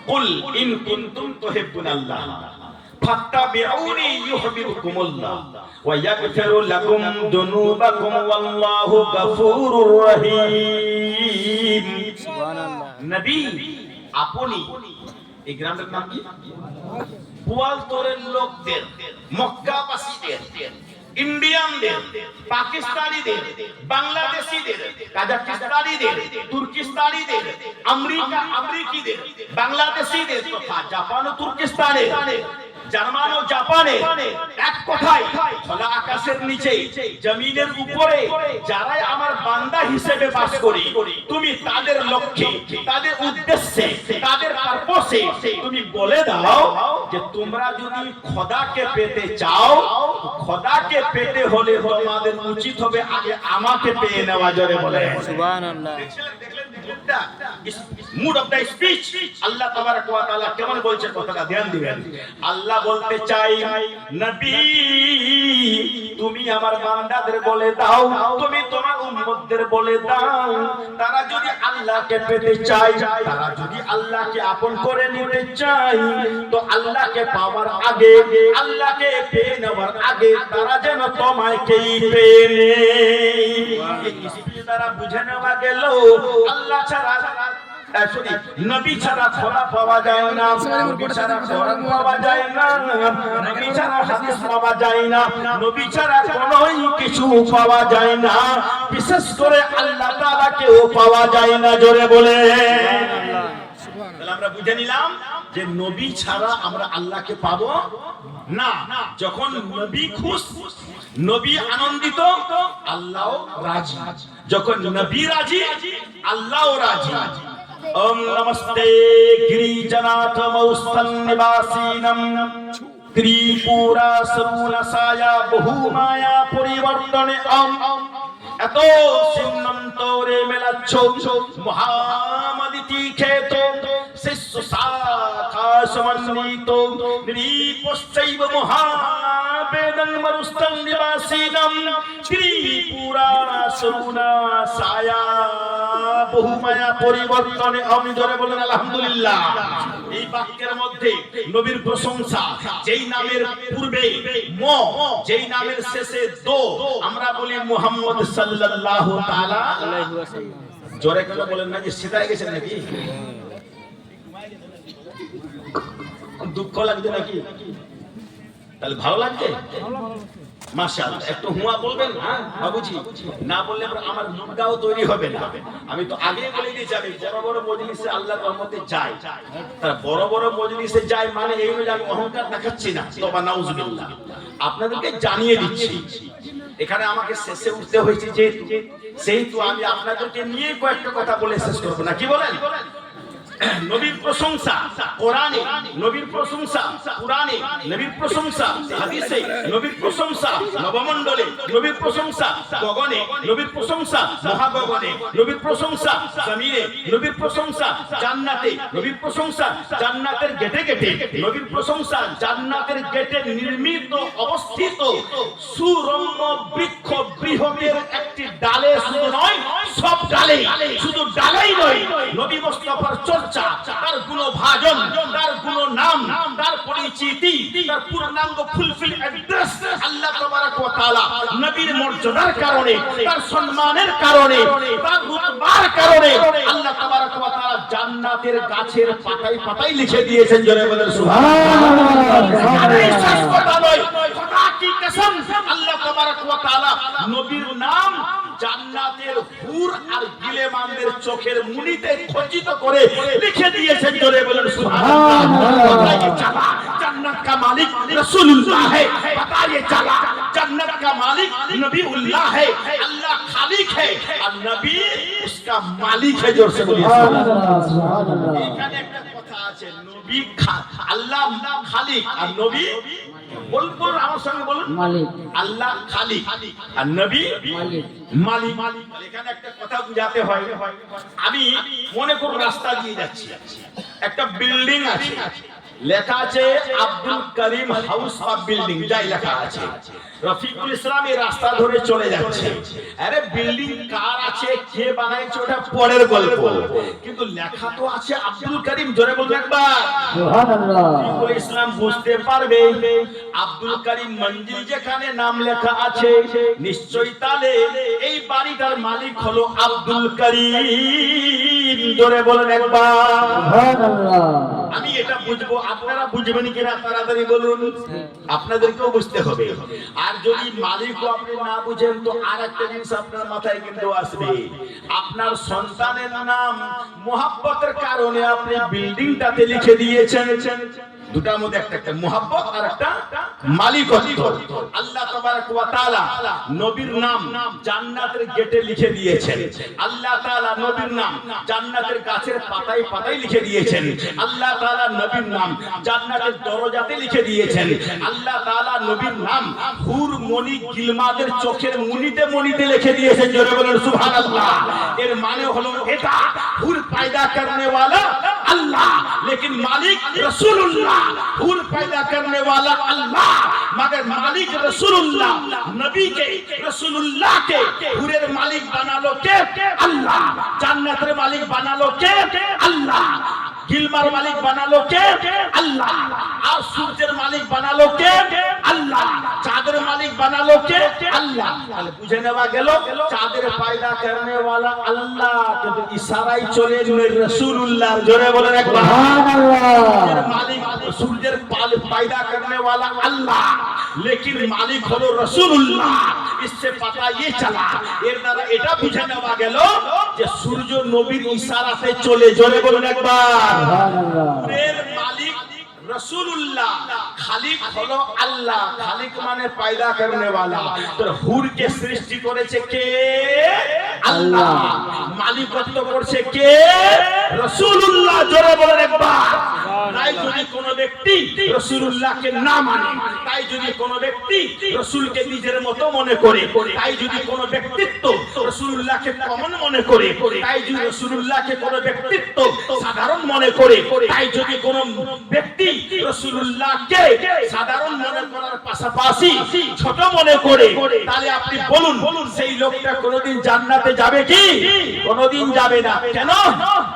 কুল in কুনতুম তুহিব্বুনাল্লাহ ফাত্তাবিউনি ইউহিব্বুকুমুল্লাহ ওয়া ইয়াগফিরু লাকুম যুনুবাকুম ওয়াল্লাহু গফুরুর রহিম। সুবহানাল্লাহ। নবী আপনি এই গ্রামের নাম কি? গোয়ালতরের লোকদের, মক্কাবাসীদের, ইন্ডিয়ানদের, পাকিস্তানিদের, বাংলাদেশীদের, কাজাকিস্তানিদের, তুর্কিস্তানিদের, আমেরিকিদের, বাংলাদেশীদের তথা জাপান ও তুর্কিস্তানের, জার্মান ও জাপানে, এক কথায় খোলা আকাশের নিচে জমিনের উপরে যারাই আমার বান্দা হিসেবে বাস করি, তুমি তাদের লক্ষ্যে, তাদের উদ্দেশ্যে, তাদের পারপসে তুমি বলে দাও যে তোমরা যদি খোদাকে পেতে চাও, খোদাকে পেতে হলে তোমাদের উচিত হবে আগে আমাকে পেয়ে নেওয়া। জোরে বলে সুবহানাল্লাহ। মুড অফ দ্য স্পিচ আল্লাহ তাবারক ওয়া তাআলা কেমন বলছে কথাটা ধ্যান দিবেন। আল্লাহ বলতে চাই, নবী তুমি আমার বান্দাদের বলে দাও, তুমি তোমার উম্মতদের বলে দাও, তারা যদি আল্লাহকে পেতে চায়, তারা যদি আল্লাহকে আপন করে নিতে চায়, তো আল্লাহকে পাওয়ার আগে, আল্লাহকে পেয়ে নেওয়ার আগে তারা যেন তোমাকেই পেয়ে নেয়। এই স্পিচ দ্বারা বুঝে নেওয়া গেল আল্লাহ ছাড়া নবী ছাড়া খোদা পাওয়া যায় না, নবী ছাড়া কোরআন পাওয়া যায় না, নবী ছাড়া হাদিস পাওয়া যায় না, নবী ছাড়া কোনোই কিছু পাওয়া যায় না, বিশেষ করে আল্লাহ তাআলাকেও পাওয়া যায় না। জোরে বলে তাহলে আমরা বুঝে নিলাম যে নবী ছাড়া আমরা আল্লাহকে পাবো না। যখন নবী খুশি, নবী আনন্দিত, আল্লাহও রাজি। যখন নবী রাজি, আল্লাহও রাজি। ওম নমস্তে গিরিজনাথ মৌস্তন নিবাসিনম ত্রিপুরা সরুণসায়া বহু মায়া পরিবর্তনে ওম। এত সিন্নন্তরে মেলাচ্ছ মহামদিতি খেত শিষ্য শাখা সমন্বিত নিপশ্চৈব মহাবেদং মরুস্তং নিবাসিনম ত্রিপুরা সরুণসায়া বহু মায়া পরিবর্তনে আমি। জোরে বলেন আলহামদুলিল্লাহ। এই বাক্যের মধ্যে নবীর প্রশংসা, যেই নামের পূর্বে ম, যেই নামের শেষে দো, আমরা বলি মুহাম্মদ সাল্লাল্লাহু তাআলা আলাইহি ওয়াসাল্লাম। জোরে কেন বলেন না যে সিধায় গেছেন নাকি? দুঃখ লাগছে নাকি? তাহলে ভালো লাগছে? মাশাআল্লাহ। একটু হুয়া বলবেন বাবুজি, না বললে আমার মুখটাও তৈরি হবে না। আমি তো আগে বলে দিয়েছি আমি বড় বড় মজলিসে আল্লাহর রহমতে যাই। তার বড় বড় মজলিসে যাই মানে এই নয় যে আমি অহংকার দেখাচ্ছি না, তওবা নাউজুবিল্লাহ। আপনাদেরকে জানিয়ে দিচ্ছি, এখানে আমাকে শেষে উঠতে হয়েছে যেহেতু আমি আপনাদেরকে নিয়ে কয়েকটা কথা বলে শেষ করব না। কি বলেন? নবীর প্রশংসা কোরআনে, নবীর প্রশংসা কুরআনে, নবীর প্রশংসা হাদিসে, নবীর প্রশংসা নবমণ্ডলে, নবীর প্রশংসা গগনে, নবীর প্রশংসা মহাগগনে, নবীর প্রশংসা জমিনে, নবীর প্রশংসা জান্নাতে, নবীর প্রশংসা জান্নাতের গেটে গেটে, নবীর প্রশংসা জান্নাতের গেটে নির্মিত অবস্থিত সুরম্য বৃক্ষ বৃহতের একটি ডালে, শুধু নয় সব ডালে, শুধু ডালেই নয়, নবী মুস্তাফার চর্চা, তার গুণভাজন, তার গুণনাম, তার পরিচিতি, তার পূর্ণাঙ্গ ফুলফিল অ্যাড্রেস আল্লাহ তাবারক ওয়া তাআলা নবীর মর্যাদার কারণে, তার সম্মানের কারণে, তার রুতবার কারণে আল্লাহ তাবারক ওয়া তাআলা জান্নাতের গাছের পাতায় পাতায় লিখে দিয়েছেন। জোরে বলেন সুবহানাল্লাহ। খোদা কি কসম, আল্লাহ তাবারক ওয়া তাআলা নবীর নাম জান্নাতের হুর আর গিলেমানদের চোখের মুনিতে খচিত করে লিখে দিয়েছেন। জোরে বলেন সুবহানাল্লাহ। जन्नत का मालिक रसूलुल्लाह है, बताइए चला जन्नत का मालिक नबीउल्लाह है, अल्लाह खालिक है और नबी उसका मालिक है। जोर से बोलिए सुभान अल्लाह। এখানে একটা কথা আছে, নবী আল্লাহ খালিক আর নবী বলুন, আমার সঙ্গে বলুন মালিক। আল্লাহ খালিক আর নবী মালিক। মালিক এখানে একটা কথা বুঝাতে হয়। আমি মনে করুন রাস্তা দিয়ে যাচ্ছি, একটা বিল্ডিং আছে, লেখা আছে Abdul Karim house of building, যাই লেখা আছে। রফিকুল ইসলাম এই রাস্তা ধরে চলে যাচ্ছে। আরে বিল্ডিং কার আছে, কে বানাইছে, ওটা পরের গল্প, কিন্তু লেখা তো আছে আব্দুল করিম। জোরে বলবেন একবার সুবহানাল্লাহ। রফিকুল ইসলাম বুঝতে পারবে আব্দুল করিম মঞ্জিল যেখানে নাম লেখা আছে, নিশ্চয়ই তাহলে এই বাড়িটার মালিক হলো আব্দুল করিম। জোরে বলেন একবার সুবহানাল্লাহ। আমি এটা বুঝবো, আপনারা বুঝবেন কিনা তাড়াতাড়ি বলুন। আপনাদেরকেও বুঝতে হবে। আর যদি মালিকও আপনি না বুঝেন তো আর একটা জিনিস আপনার মাথায় কিন্তু আসবে, আপনার সন্তানের নাম মোহাব্বতের কারণে আপনি বিল্ডিংটাতে লিখে দিয়েছেন। দুটার মধ্যে একটা মোহাব্বত আর একটা মালিকত্ব। আল্লাহ তাবারক ওয়া তাআলা নবীর নাম জান্নাতের গেটে লিখে দিয়েছেন। আল্লাহ তাআলা নবীর নাম জান্নাতের গাছের পাতায় পাতায় লিখে দিয়েছেন। আল্লাহ তাআলা নবীর নাম জান্নাতের দরজাতে লিখে দিয়েছেন। আল্লাহ তাআলা নবীর নাম হুর মনি গিলমাদের চোখের মনিতে মনিতে লিখে দিয়েছেন। জোরে বলেন সুবহানাল্লাহ। এর মানে হলো এটা হুর পয়দা करने वाला अल्लाह, लेकिन मालिक रसूलुल्लाह। হুর পয়দা करने वाला अल्लाह, मगर मालिक रसूलुल्लाह। नबी के रसूलुल्लाह के হুরের মালিক বানালো কে? আল্লাহ। জান্নাতের মালিক বানালো কে? আল্লাহ। গিলমার মালিক বানালো কে? আল্লাহ। আর সূর্যের মালিক বানালো কে? আল্লাহ। চাঁদের মালিক বানালো কে? আল্লাহ। তাহলে বুঝে নেওয়া গেল চাঁদের পয়দা करने वाला আল্লাহ, কিন্তু ইশারায় চলে গেল রাসূলুল্লাহ। জোরে বলেন একবার সুবহানাল্লাহ। মালিক সূর্যের পয়দা करने वाला अल्लाह, लेकिन मालिक হলো রাসূলুল্লাহ। इससे पता ये चला, এর দ্বারা এটা বুঝে নেওয়া গেল যে সূর্য নবীর ইশারাতে চলে। জোরে বলেন একবার সুবহানাল্লাহ। এর মালিক रसूलुल्लाह, खालिक হলো আল্লাহ। খালিক মানে পয়দা करने वाला। তো হুরকে সৃষ্টি করেছে কে? আল্লাহ। মালিকত্ব করছে কে? রাসূলুল্লাহ। জোরে বলেন একবার। তাই যদি কোন ব্যক্তি রাসূলুল্লাহকে না মানে, তাই যদি কোন ব্যক্তি রাসূলকে নিজের মতো মনে করে, তাই যদি কোন ব্যক্তিত্ব রাসূলুল্লাহকে কমন মনে করে, তাই যদি রাসূলুল্লাহকে কোন ব্যক্তিত্ব সাধারণ মনে করে, তাই যদি কোন ব্যক্তি রাসূলুল্লাহকে সাধারণ মনে করার পাশাপাশি ছোট মনে করে, তাহলে আপনি বলুন সেই লোকটা কোনদিন জান্নাতে যাবে কি? কোনদিন যাবে না। কেন?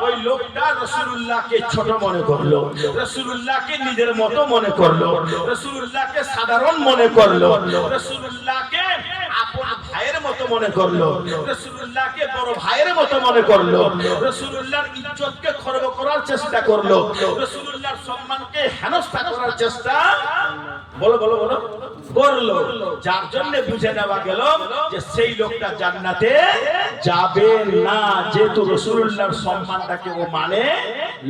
ওই লোকটা রাসূলুল্লাহকে ছোট মনে করলো, রাসূলুল্লাহকে নিজের মতো মনে করলো, রাসূলুল্লাহকে সাধারণ মনে করলো, রাসূলুল্লাহকে আপন ভাইয়ের মতো মনে করলো, রাসূলুল্লাহকে বড় ভাইয়ের মতো মনে করলো, রাসূলুল্লাহর ইজ্জতকে খর্ব করার চেষ্টা করলো, রাসূলুল্লাহর সম্মানকে হেনস্থা করার চেষ্টা বলো বলো বলো করলো। যার জন্য বুঝে নেওয়া গেল যে সেই লোকটা জান্নাতে যাবে না, যেহেতু রাসূলুল্লাহর সম্মানটাকে ও মানে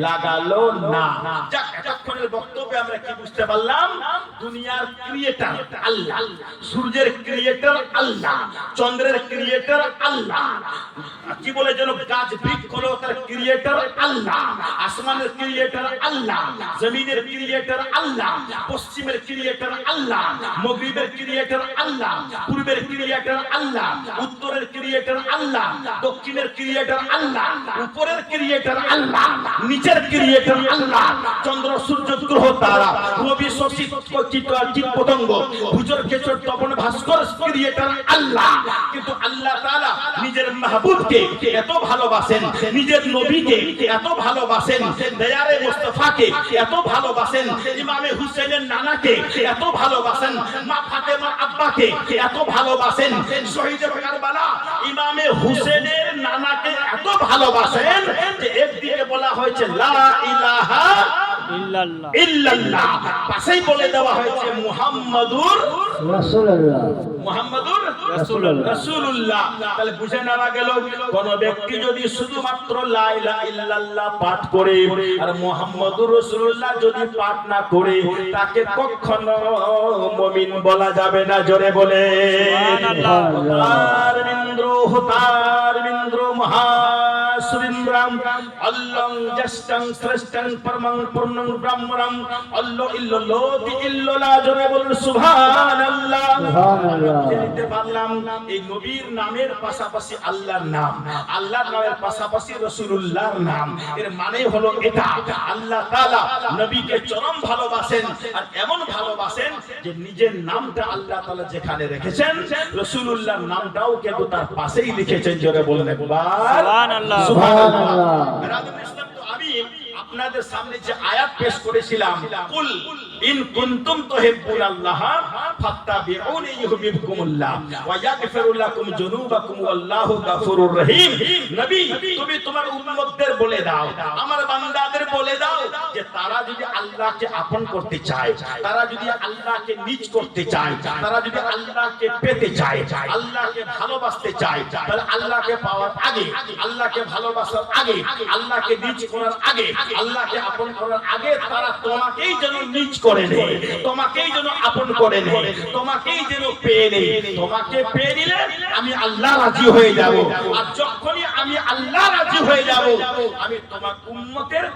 লাগালো না। যাক, এতক্ষণের বক্তব্যে আমরা কি বুঝতে পারলাম? দুনিয়ার ক্রিয়েটর আল্লাহ, সূর্যের ক্রিয়েটর আল্লাহ, চন্দ্রের ক্রিয়েটর আল্লাহ, কি বলে যেন গাছ বৃক্ষ হলো তার ক্রিয়েটর আল্লাহ, আসমানের ক্রিয়েটর আল্লাহ, জমিনের ক্রিয়েটর আল্লাহ, পশ্চিমের ক্রিয়েটর আল্লাহ, মাগরিবের ক্রিয়েটর আল্লাহ, পূর্বের ক্রিয়েটর আল্লাহ, উত্তরের ক্রিয়েটর আল্লাহ, দক্ষিণের ক্রিয়েটর আল্লাহ, উপরের ক্রিয়েটর আল্লাহ, নিচের ক্রিয়েটর আল্লাহ, চন্দ্র সূর্য গ্রহ তারা রবি শশী কীট পতঙ্গ ভূজর কেশর তপন ভাস্কর ক্রিয়েটর আল্লাহ। কিন্তু আল্লাহ তাআলা নিজের মাহবুবকে এত ভালোবাসেন, নিজের নবীকে এত ভালোবাসেন, দয়ারে মুস্তাফাকে এত ভালোবাসেন, ইমামে হুসেনের নানাকে এত ভালোবাসেন, মা ফাতেমার আব্বাকে এত ভালোবাসেন, শহীদ কারবালা ইমামে হুসেনের নানাকে এত ভালোবাসেন যে একদিকে বলা হয়েছে লা ইলাহা ইল্লাল্লাহ ইল্লাল্লাহ, পাশেই বলে দেওয়া হয়েছে মুহাম্মাদুর রাসূলুল্লাহ, মুহাম্মাদুর রাসূলুল্লাহ। তাহলে বুঝে নেওয়া গেল কোন ব্যক্তি যদি শুধুমাত্র লা ইলাহা ইল্লাল্লাহ পাঠ করে আর মুহাম্মাদুর রাসূলুল্লাহ যদি পাঠ না করে, তাকে কখনো মুমিন বলা যাবে না। জোরে বলে সুবহানাল্লাহ। তার বিন্দ্র মহা সুরিন্দ্রাম আল্লাং জষ্টং শ্রেষ্ঠং পরমং পূর্ণং ব্রহ্মণং আল্লাহ ইল্লাল্লাহি ইল্লাল্লাহ জোরে বলুন সুবহানাল্লাহ। জানতে পারলাম এই নবীর নামের পাশাপাশি আল্লাহর নাম, আল্লাহর নামের পাশাপাশি রাসূলুল্লাহর নাম, এর মানে হলো এটা আল্লাহ তাআলা নবীকে চরম ভালোবাসেন, আর এমন ভালোবাসেন যে নিজের নামটা আল্লাহ তাআলা যেখানে রেখেছেন রাসূলুল্লাহর নামটাও কিন্তু তার পাশেই লিখেছেন। জোরে বলুন একবার সুবহানাল্লাহ সুবহানাল্লাহ। ইসলাম তো আমি আপনাদের সামনে যে আয়াত পেশ করেছিলাম, কুল ইন কুনতুম তুহিব্বুনাল্লাহ ফাত্তাবিউনি ইউহিব্বুকুমুল্লাহ ওয়া ইয়াগফিরু লাকুম যুনুবাকুম ওয়াল্লাহু গাফুরুর রহিম। নবী তুমি তোমার উম্মতদের বলে দাও, আমার বান্দাদের বলে দাও যে তারা যদি আল্লাহকে আপন করতে চায়, তারা যদি আল্লাহকে নিজ করতে চায়, তারা যদি আল্লাহকে পেতে চায়, আল্লাহকে ভালোবাসতে চায়, তাহলে আল্লাহকে পাওয়ার আগে, আল্লাহকে ভালোবাসার আগে, আল্লাহকে নিজ করার আগে, আল্লাহকে আপন করার আগে তারা তোমাকেই যেন নিজ করে নেয়, তোমাকেই যেন আপন করে নেয়, তোমাকেই যেন পেয়ে নেয়। তোমাকে পেয়ে নিলে আমি আল্লাহ রাজি হয়ে যাব, আর যখনই আমি আল্লাহ রাজি হয়ে যাব আমি তোমার উম্মতের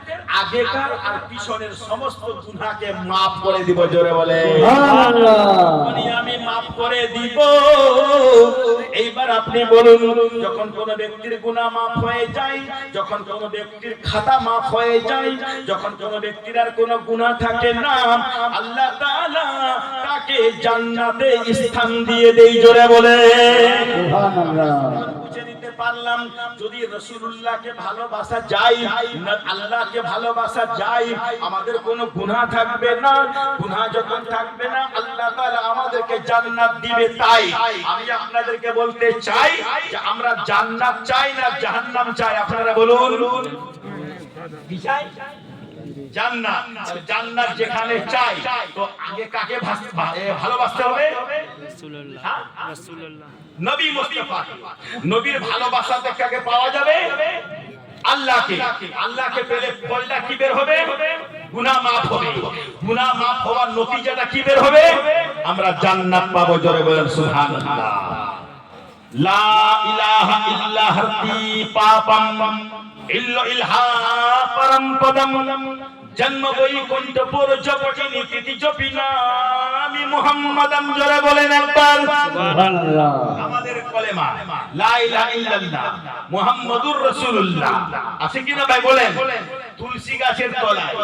আগেকার আর পিছনের সমস্ত গুনাহকে maaf করে দিব। জোরে বলে সুবহানাল্লাহ। আমি maaf করে দিব। এইবার আপনি বলুন, যখন কোন ব্যক্তির গুনাহ maaf হয়ে যায়, যখন কোন ব্যক্তির খাতা maaf হয়ে যায়, যখন কোন ব্যক্তির আর কোন গুনাহ থাকে না, আল্লাহ তাআলা তাকে জান্নাতে স্থান দিয়ে দেই। জোরে বলে সুবহানাল্লাহ। বুঝে নিতে পারলাম যদি রাসূলুল্লাহকে ভালোবাসা যায়, আল্লাহকে ভালোবাসা যায়, আমাদের কোনো গুনাহ থাকবে না। গুনাহ যখন থাকবে না আল্লাহ তাআলা আমাদেরকে জান্নাত দিবে। তাই আমি আপনাদেরকে বলতে চাই যে আমরা জান্নাত চাই না জাহান্নাম চাই? আপনারা বলুন কি চাই? জান্নাত। জান্নাত যেখানে চাই তো আগে কাকে ভালোবাসতে হবে? রাসূলুল্লাহ। রাসূলুল্লাহ নবী মুস্তাফা। নবীর ভালোবাসাতে কাকে পাওয়া যাবে? আল্লাহকে। আল্লাহকে পেলে ফলটা কি বের হবে? গুনাহ maaf হবে। গুনাহ maaf হওয়ার নতিজাটা কি বের হবে? আমরা জান্নাত পাবো। জোরে বলেন সুবহানাল্লাহ। লা ইলাহা ইল্লা হাতি পাপম ইল্লা ইলহা পরমপদম জন্ম বৈকুণ্ঠপুর জপটিনি তিথি জপিনা আমি মুহাম্মাদাম। জোরে বলেন একবার সুবহানাল্লাহ। আমাদের কলেমা লা ইলাহা ইল্লাল্লাহ মুহাম্মাদুর রাসূলুল্লাহ আছে কিনা ভাই বলেন? তুলসী গাছের তলায়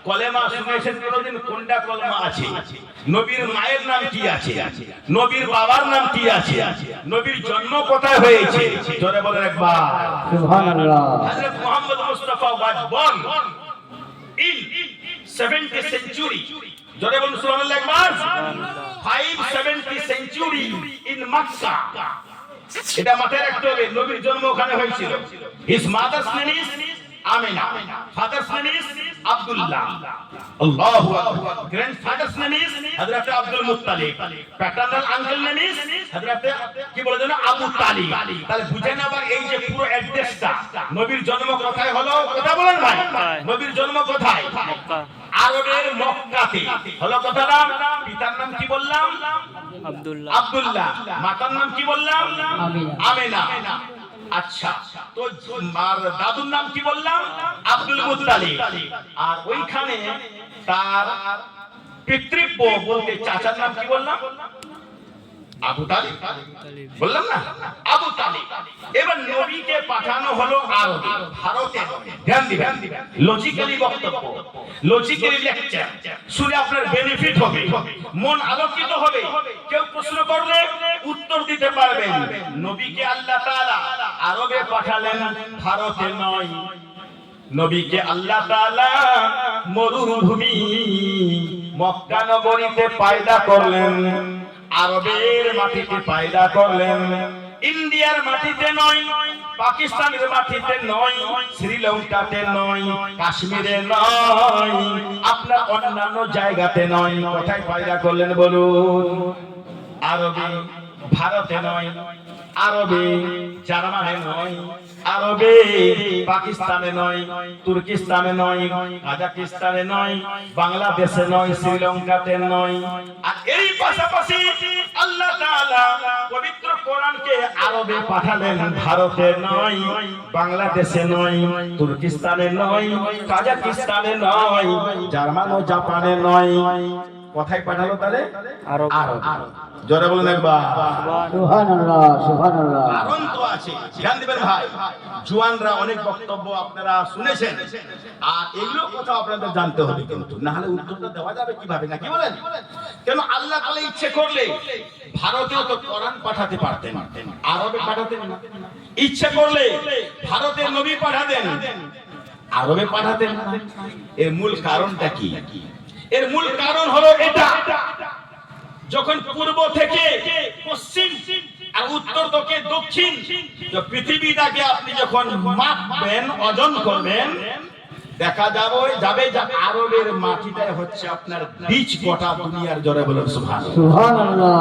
কলেমা শুনেছেন কোনদিন? কোনটা কলেমা আছে? নবীর মায়ের নাম কি আছে? নবীর বাবার নাম কি আছে? নবীর জন্ম কোথায় হয়েছে? জোরে বলেন একবার সুবহানাল্লাহ। হযরত Muhammad Mustafa was born in 70th century. জোরে বলুন সুবহানাল্লাহ একবার। 570 century in Makkah. এটা মাথায় রাখতে হবে, নবীর জন্ম ওখানে হয়েছিল। his mother's name is Amina, father's name is Abdullah, Allahu Akbar. Grandfather's name is Hazrat Abdul Muttalib, paternal uncle name is Hazrat কি বলে জানো আবু তালিব। তাহলে বুঝেন আবার এই যে পুরো অ্যাড্রেসটা নবীর জন্ম কোথায় হলো? কথা বলেন ভাই, নবীর জন্ম কোথায়? মক্কা, আরবের মক্কাতে হলো। কথাটা পিতার নাম কি বললাম? আব্দুল্লাহ। আব্দুল্লাহ। মাতার নাম কি বললাম? আমিনা। আচ্ছা, তো দাদুর নাম কি বললাম? Abdul Muttalib. আর ওইখানে তার পিতৃব্য বলতে চাচার নাম কি বললাম? আবু তালিব। বললাম না আবু তালিব। এবার নবীকে পাঠানো হলো আরবে, ভারতে। ধ্যান দিবেন, লজিক্যালি বক্তব্য, লজিক্যালি লেকচার শুনে আপনার বেনিফিট হবে, মন আলোকিত হবে। কেউ প্রশ্ন করলে উত্তর দিতে পারবেন। নবীকে আল্লাহ তাআলা আরবে পাঠালেন, ভারতে নয়। নবীকে আল্লাহ তাআলা মরুভূমি মক্কা নগরীতে পয়দা করলেন, আরবের মাটিতে পয়দা করলেন। ইন্ডিয়ার মাটিতে নয়, পাকিস্তানের মাটিতে নয়, শ্রীলঙ্কাতে নয়, কাশ্মীরে নয়, আপনার অন্যান্য জায়গাতে নয়। কোথায় পয়দা করলেন বলুন? আরবে। ভারতে নয়, আরবে, জার্মানে নয়, আরবে, পাকিস্তানে নয়, তুর্কিস্তানে নয়, কাজাকিস্তানে নয়, বাংলাদেশে নয়, শ্রীলঙ্কাতে নয়। আর এই পাশাপাশি আল্লাহ তাআলা পবিত্র কোরআনকে আরবে পাঠালেন, ভারতে নয়, বাংলাদেশে নয়, তুর্কিস্তানে নয়, কাজাকিস্তানে নয়, জার্মান ও জাপানে নয়। কোথায় পাঠালো তাহলে? আরব। জোরে বলুন একবার সুবহানাল্লাহ, সুবহানাল্লাহ। কারণ তো আছে, ধ্যান দিবেন ভাই। জুয়ানরা অনেক বক্তব্য আপনারা শুনেছেন, আর এগুলো কথা আপনাদের জানতে হবে, কিন্তু না হলে উত্তরটা দেওয়া যাবে কিভাবে, না কি বলেন? কেন আল্লাহ তাআলা ইচ্ছে করলে ভারতেও তো কোরআন পাঠাতে পারতেন, আরবে পাঠাতেন না। ইচ্ছে করলে ভারতে নবী পাঠাতেন, আরবে পাঠাতেন না। এর মূল কারণটা কি? এর মূল কারণ হলো এটা, যখন পূর্ব থেকে পশ্চিম আর উত্তর থেকে দক্ষিণ পৃথিবীটাকে আপনি যখন মাপবেন, ওজন করবেন, দেখা যাবে যে আরবের মাটিটাই হচ্ছে আপনার বীজ গোটা দুনিয়ার। জোরে বলেন সুবহানাল্লাহ, সুবহানাল্লাহ।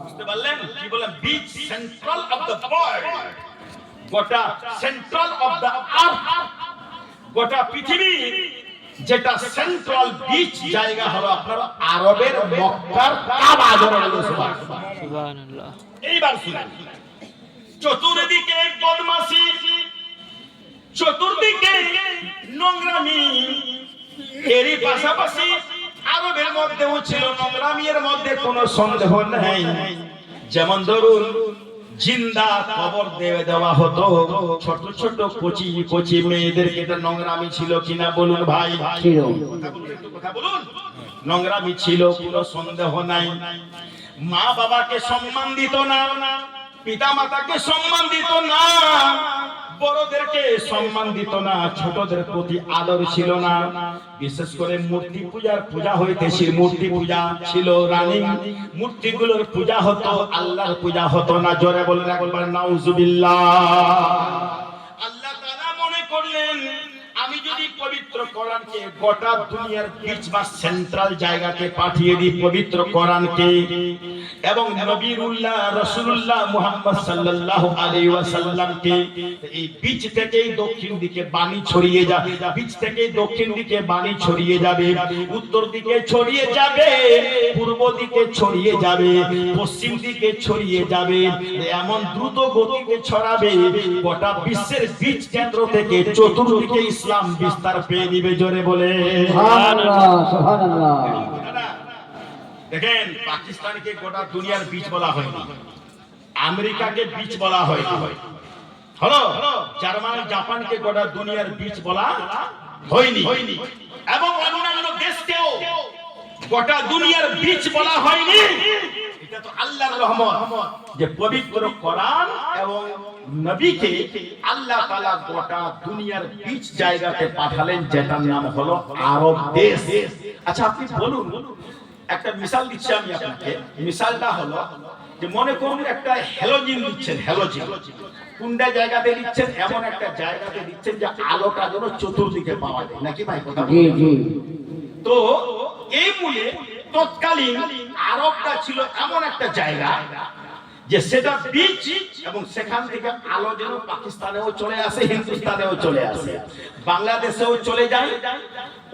বুঝতে পারলেন? কি বলেন? বীজ, সেন্ট্রাল অফ দ্য ওয়ার্ল্ড, গোটা সেন্ট্রাল অফ দ্য আর্থ, গোটা পৃথিবী যেটা সেন্ট্রাল বিচ জায়গা হলো আপনার আরবের মক্কার কাবা। জোরে বলেন সুবহানাল্লাহ। এইবার শুনুন, চতুর্দিকে বদমাশি, চতুর্দিকে নোংরামি, এরই পাশাপাশি আরবের মধ্যেও ছিল নোংরামি, এর মধ্যে কোনো সন্দেহ নেই। যেমন ধরুন, জিন্দা কবর দেওয়া হতো ছোট ছোট কচি কচি মেয়েদেরকে। এটা নোংরামি ছিল কিনা বলুন ভাই? ছিল। কথা বলুন, নোংরামি ছিল, কোনো সন্দেহ নাই। মা বাবাকে সম্মান দিত না, পিতা মাতাকে সম্মান দিত না, বড়দেরকে সম্মান দিত না, ছোটদের প্রতি আদর ছিল না। বিশেষ করে মূর্তি পূজা হইতেছে, মূর্তি পূজা ছিল রানিং, মূর্তিগুলোর পূজা হতো, আল্লাহর পূজা হতো না। জোরে বলেন একবার নাউজুবিল্লাহ। আল্লাহ তাআলা মনে করলেন, আমি যদি পবিত্র কোরআনকে গোটা দুনিয়ার বীজ বা সেন্ট্রাল জায়গাতে পাঠিয়ে দিই, পবিত্র কোরআনকে, এবং নবীউল্লাহ রাসূলুল্লাহ মুহাম্মদ সাল্লাল্লাহু আলাইহি ওয়াসাল্লামকে, এই বীজ থেকেই দক্ষিণ দিকে বাণী ছড়িয়ে যাবে, বীজ থেকেই দক্ষিণ দিকে বাণী ছড়িয়ে যাবে, উত্তর দিকে ছড়িয়ে যাবে, পূর্ব দিকে ছড়িয়ে যাবে, পশ্চিম দিকে ছড়িয়ে যাবে, এমন দ্রুত গতিতে ছড়াবে, গোটা বিশ্বের বীজ কেন্দ্র থেকে চতুর্দিকে ইসলাম বিস্তার পেয়ে দিবে। জোরে বলে সুবহানাল্লাহ, সুবহানাল্লাহ। দেখেন, পাকিস্তানকে গোটা দুনিয়ার বীজ বলা হয়নি, আমেরিকাকে বীজ বলা হয়নি, হলো জার্মান জাপানকে গোটা দুনিয়ার বীজ বলা হয়নি, এবং অন্যান্য দেশকেও গোটা দুনিয়ার বীজ বলা হয়নি। এটা তো আল্লাহর রহমত যে পবিত্র কোরআন এবং নবীকে আল্লাহ তাআলা গোটা দুনিয়ার বীজ জায়গাতে পাঠালেন, যেটার নাম হলো আরব দেশ। আচ্ছা, আপনি বলুন, একটা মিসাল দিচ্ছি আমি আপনাকে। মিসালটা হলো যে মনে করুন একটা হ্যালোজিন দিচ্ছেন, হ্যালোজিন কোনটা জায়গাতে দিচ্ছেন? এমন একটা জায়গাতে দিচ্ছেন যে আলোটা যেন চতুর্দিকে পাওয়া যায়, নাকি ভাই? কথা জি জি। তো এই মূলে তৎকালীন আরবটা ছিল এমন একটা জায়গা যে সেটা বীজ, এবং সেখান থেকে আলো যেন পাকিস্তানেও চলে আসে, হিন্দুস্তানেও চলে আসে, বাংলাদেশেও চলে যায়,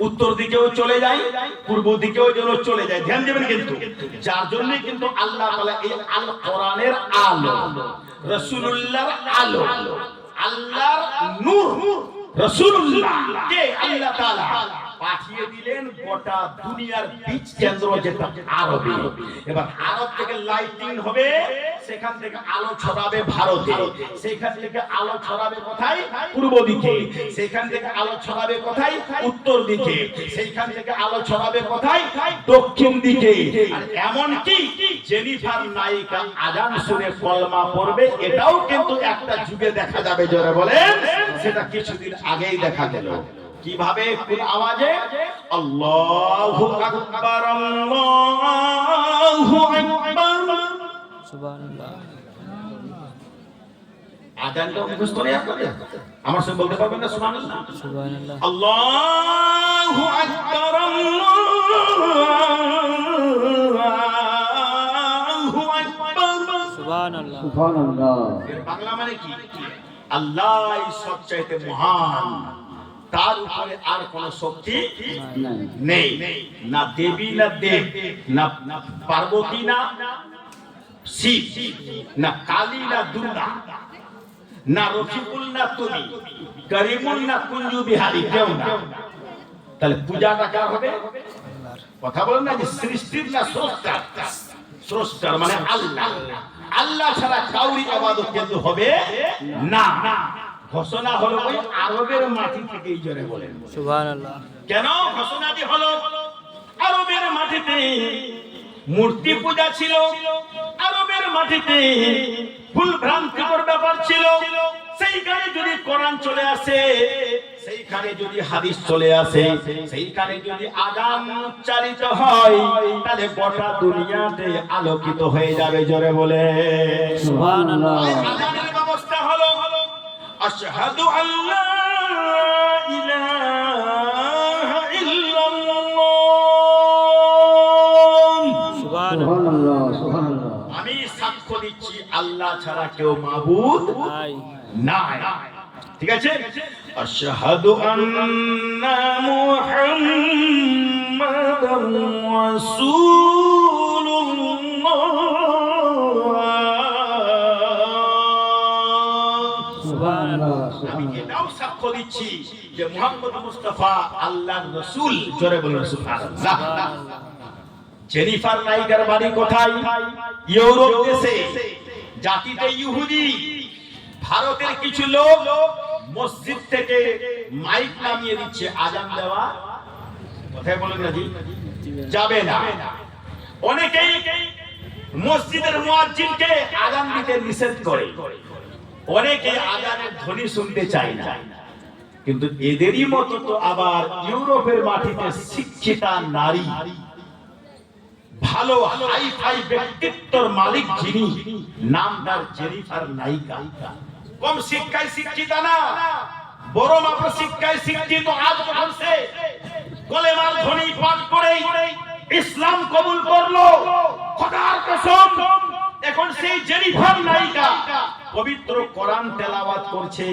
উত্তর দিকেও চলে যায়, পূর্ব দিকেও যেন চলে যায়। ধ্যান দেবেন কিন্তু, যার জন্য কিন্তু আল্লাহ তাআলা এই আল কোরআনের আলো, রাসূলুল্লাহর আলো, আল্লাহর নূর, রাসূলুল্লাহ কে আল্লাহ তাআলা পাঠিয়ে দিলেন গোটা দুনিয়ার বীজ কেন্দ্র যেটা আরবে। এবার আরব থেকে লাইটিং হবে, সেখান থেকে আলো ছড়াবে ভারতে, সেখান থেকে আলো ছড়াবে কোথায়? পূর্ব দিকে, সেখান থেকে আলো ছড়াবে কোথায়? উত্তর দিকে, সেইখান থেকে আলো ছড়াবে কোথায়? দক্ষিণ দিকে। আর এমন কি জেনিফার নায়িকা আজান শুনে কলমা পড়বে, এটাও কিন্তু একটা যুগে দেখা যাবে। জোরে বলেন, সেটা কিছুদিন আগেই দেখা গেল। কিভাবে? কোন আওয়াজে? আল্লাহু আকবার, আল্লাহু আকবার, সুবহানাল্লাহ। আজানটা মুখস্থ নেই আপনাদের? আমার সঙ্গে বলতে পারবেন না সুবহানাল্লাহ? সুবহানাল্লাহ। আল্লাহু আকবার, আল্লাহু আকবার। সুবহানাল্লাহ এর বাংলা মানে কি? আল্লাহ সবচাইতে মহান, তার উপরে আর কোন শক্তি নাই নেই, না দেবী না দেব, না পার্বতী না শিব, না কালী না দুর্গা, না রফিকুল না তুমি, করিমুল না কুঞ্জু বিহারী, কেউ না। তাহলে পূজাটা কার হবে? কথা বলেন না যে সৃষ্টির না স্রষ্টার? স্রষ্টার মানে আল্লাহ। আল্লাহ ছাড়া কাউরি ইবাদত কিন্তু হবে না। ঘোষণা হলো ওই আরবের মাটি থেকে, এই জোরে বলেন সুবহানাল্লাহ। কেন ঘোষণাটি হলো? আরবের মাটিতে মূর্তি পূজা ছিল, আরবের মাটিতে ভুল ভ্রান্তিকর ব্যাপার ছিল। সেইখানে যদি কোরআন চলে আসে, সেইখানে যদি হাদিস চলে আসে, সেইখানে যদি আযান উচ্চারিত হয়, তাহলে গোটা দুনিয়াতে আলোকিত হয়ে যাবে। জোরে বলে সুবহানাল্লাহ। আযানের ব্যবস্থা হলো আশহাদু আল্লা ইলাহা ইল্লাল্লাহ, সুবহানাল্লাহ সুবহানাল্লাহ। আমি সাক্ষ্য দিচ্ছি আল্লাহ ছাড়া কেউ মাবুদ নাই। ঠিক আছে? আশহাদু আন্না মুহাম্মাদার রাসূলুল্লাহ। সুবহানাল্লাহ আমি সুবহানাল্লাহ। এটাও সাক্ষ্য দিচ্ছি যে মুহাম্মদ মুস্তাফা আল্লাহর রাসূল। জোরে বলুন সুবহানাল্লাহ। জেনিফার নাইকার বাড়ি কোথায়? ইউরোপ দেশে। জাতিতে ইহুদি। ভারতের কিছু লোক মসজিদ থেকে মাইক নামিয়ে দিচ্ছে আজান দেওয়া, কোথায় বলেন না জি যাবে না। অনেকেই মসজিদের মুয়াজ্জিনকে আজান দিতে নিষেধ করে, অনেকে আজানের ধ্বনি শুনতে চায় না। কিন্তু এদেরই মতো তো আবার ইউরোপের মাটিতে শিক্ষিতা নারী, ভালো হাই ফাই ব্যক্তিত্বর মালিক যিনি, নাম তার জেনিফার নাইকা। কম শিক্ষায় শিক্ষিতা না, বড় মাপের শিক্ষায় শিক্ষিত। আজ যখন সে কলেমার ধ্বনি পাঠ করে ইসলাম কবুল করলো, খোদার কসম, এখন সেই জেনিফার নাইকা পবিত্র কোরআন তেলাওয়াত করছে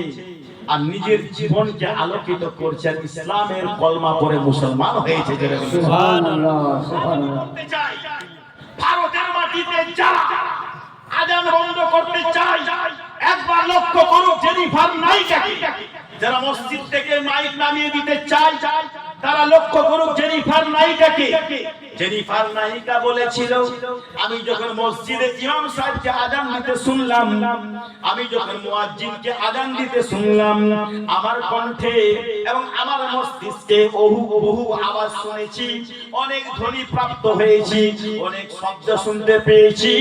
আর নিজের জীবনকে আলোকিত করছে, ইসলামের কলমা পড়ে মুসলমান হয়েছে। সুবহানাল্লাহ সুবহানাল্লাহ। ভারতের মাটিতে যারা আজান বন্ধ করতে চায়, একবার লক্ষ্য করুক জেনিফার নাইকাকে। যারা মসজিদ থেকে মাইক নামিয়ে দিতে চায়, তারা লক্ষ্য করুক জেনিফার নাইকাকে। জেনিফার নাইকা বলেছিল, আমি যখন মসজিদে ইমাম সাহেবকে আজান দিতে শুনলাম, আমি যখন মুয়াজ্জিনকে আজান দিতে শুনলাম, আমার কণ্ঠে এবং আমার মস্তিষ্কে বহু আওয়াজ শুনেছি, অনেক ধ্বনি প্রাপ্ত হয়েছি, অনেক শব্দ শুনতে পেয়েছি,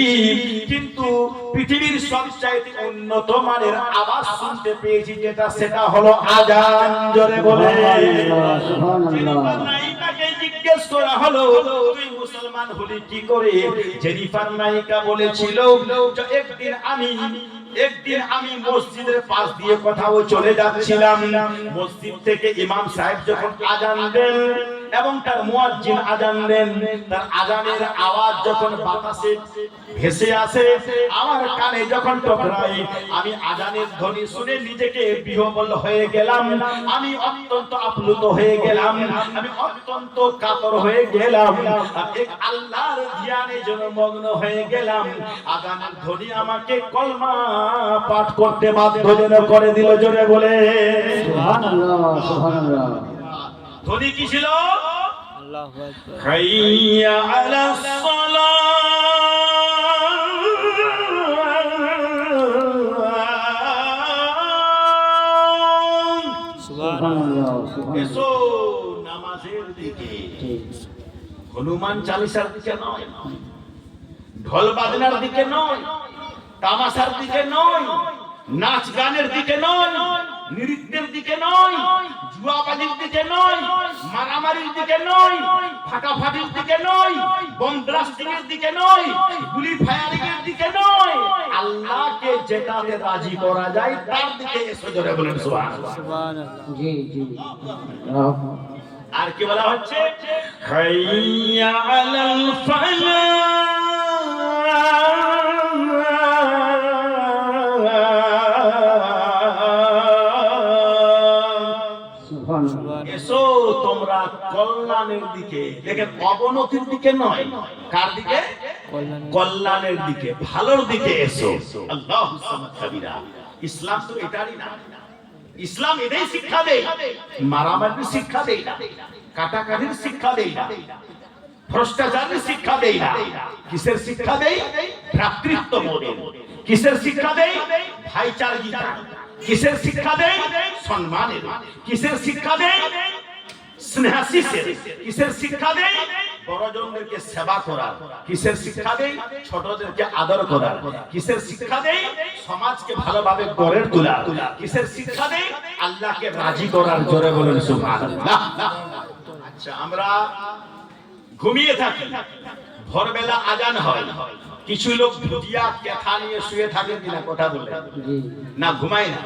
কিন্তু পৃথিবীর সবচাইতে উন্নত মানের আওয়াজ শুনতে পেয়েছি, যেটা সেটা হলো আজান। জোরে বলে জেনিফার নাইকাকে জিজ্ঞেস করা হলো, তুই মুসলমান হলি কি করে? জেনিফার নাইকা বলেছিল, একদিন আমি মসজিদের পাশ দিয়ে কোথাও চলে যাচ্ছিলাম, মসজিদ থেকে ইমাম সাহেব যখন আজান দেন এবং তার মুয়াজ্জিন আজান দেন, তার আজানের আওয়াজ যখন বাতাসে ভেসে আসে, আমার কানে যখন টকরায়, আমি আজানের ধ্বনি শুনে নিজেকে বিহ্বল হয়ে গেলাম, আমি অত্যন্ত আপ্লুত হয়ে গেলাম, আমি অত্যন্ত কাতর হয়ে গেলাম, এক আল্লাহর ধ্যানে যেন মগ্ন হয়ে গেলাম। আজানের ধ্বনি আমাকে কলমা পাঠ করতে বাধ্য যেন করে দিল। জোরে বলে সুবহানাল্লাহ সুবহানাল্লাহ। ধ্বনি কি ছিল? আল্লাহু আকবার। হাইয়া আলাস সালাহ, সুবহানাল্লাহ সুবহানাল্লাহ। এসো নামাজের দিকে। হনুমান চালিসার দিকে নয়, ঢোল বাজনার দিকে নয়, তামাশার দিকে নয়, নাচ গানের দিকে নয়, নৃত্যের দিকে নয়, জুয়াবাজির দিকে নয়, মারামারির দিকে নয়, ফাটাফাটির দিকে নয়, বোম ব্লাস্টিং এর দিকে নয়, গুলি ফায়ারিং এর দিকে নয়, আল্লাহকে যেটাতে রাজি করা যায় তার দিকে এসে জোরে বলেন সুবহানাল্লাহ। সুবহানাল্লাহ। জি জি। আল্লাহু আর কি বলা হচ্ছে? হাইয়া আলাল ফালাহ, তোমরা কল্যাণের দিকে, দেখেন অবনতির দিকে নয়, কার দিকে? কল্যাণের দিকে, ভালোর দিকে এসো। আল্লাহু সামাদ কাবীরা। ইসলাম তো এটারই না। ইসলাম এটাই শিক্ষা দেয়, মারামারির শিক্ষা দেয় না, কাটাকাটির শিক্ষা দেয় না, ভ্রষ্টাচারের শিক্ষা দেয় না। কিসের শিক্ষা দেয়? ভ্রাতৃত্ববোধের। কিসের শিক্ষা দেয়? ভাইচারগিতা। কিসের শিক্ষা দেয়? সম্মানের। কিসের শিক্ষা দেয়? স্নেহাশিসের। কিসের শিক্ষা দেয়? বড়জনদেরকে সেবা করার। কিসের শিক্ষা দেয়? ছোটদেরকে আদর করার। কিসের শিক্ষা দেয়? সমাজকে ভালোভাবে গড়ে তোলার। কিসের শিক্ষা দেয়? আল্লাহকে রাজি করার। জোরে বলেন সুবহানাল্লাহ। আচ্ছা, আমরা ঘুমিয়ে থাকি, ভোরবেলা আজান হয়, কিছু লোক ভুজিয়া কেথা নিয়ে শুয়ে থাকে কিনা কথা বলে না, ঘুমায় না।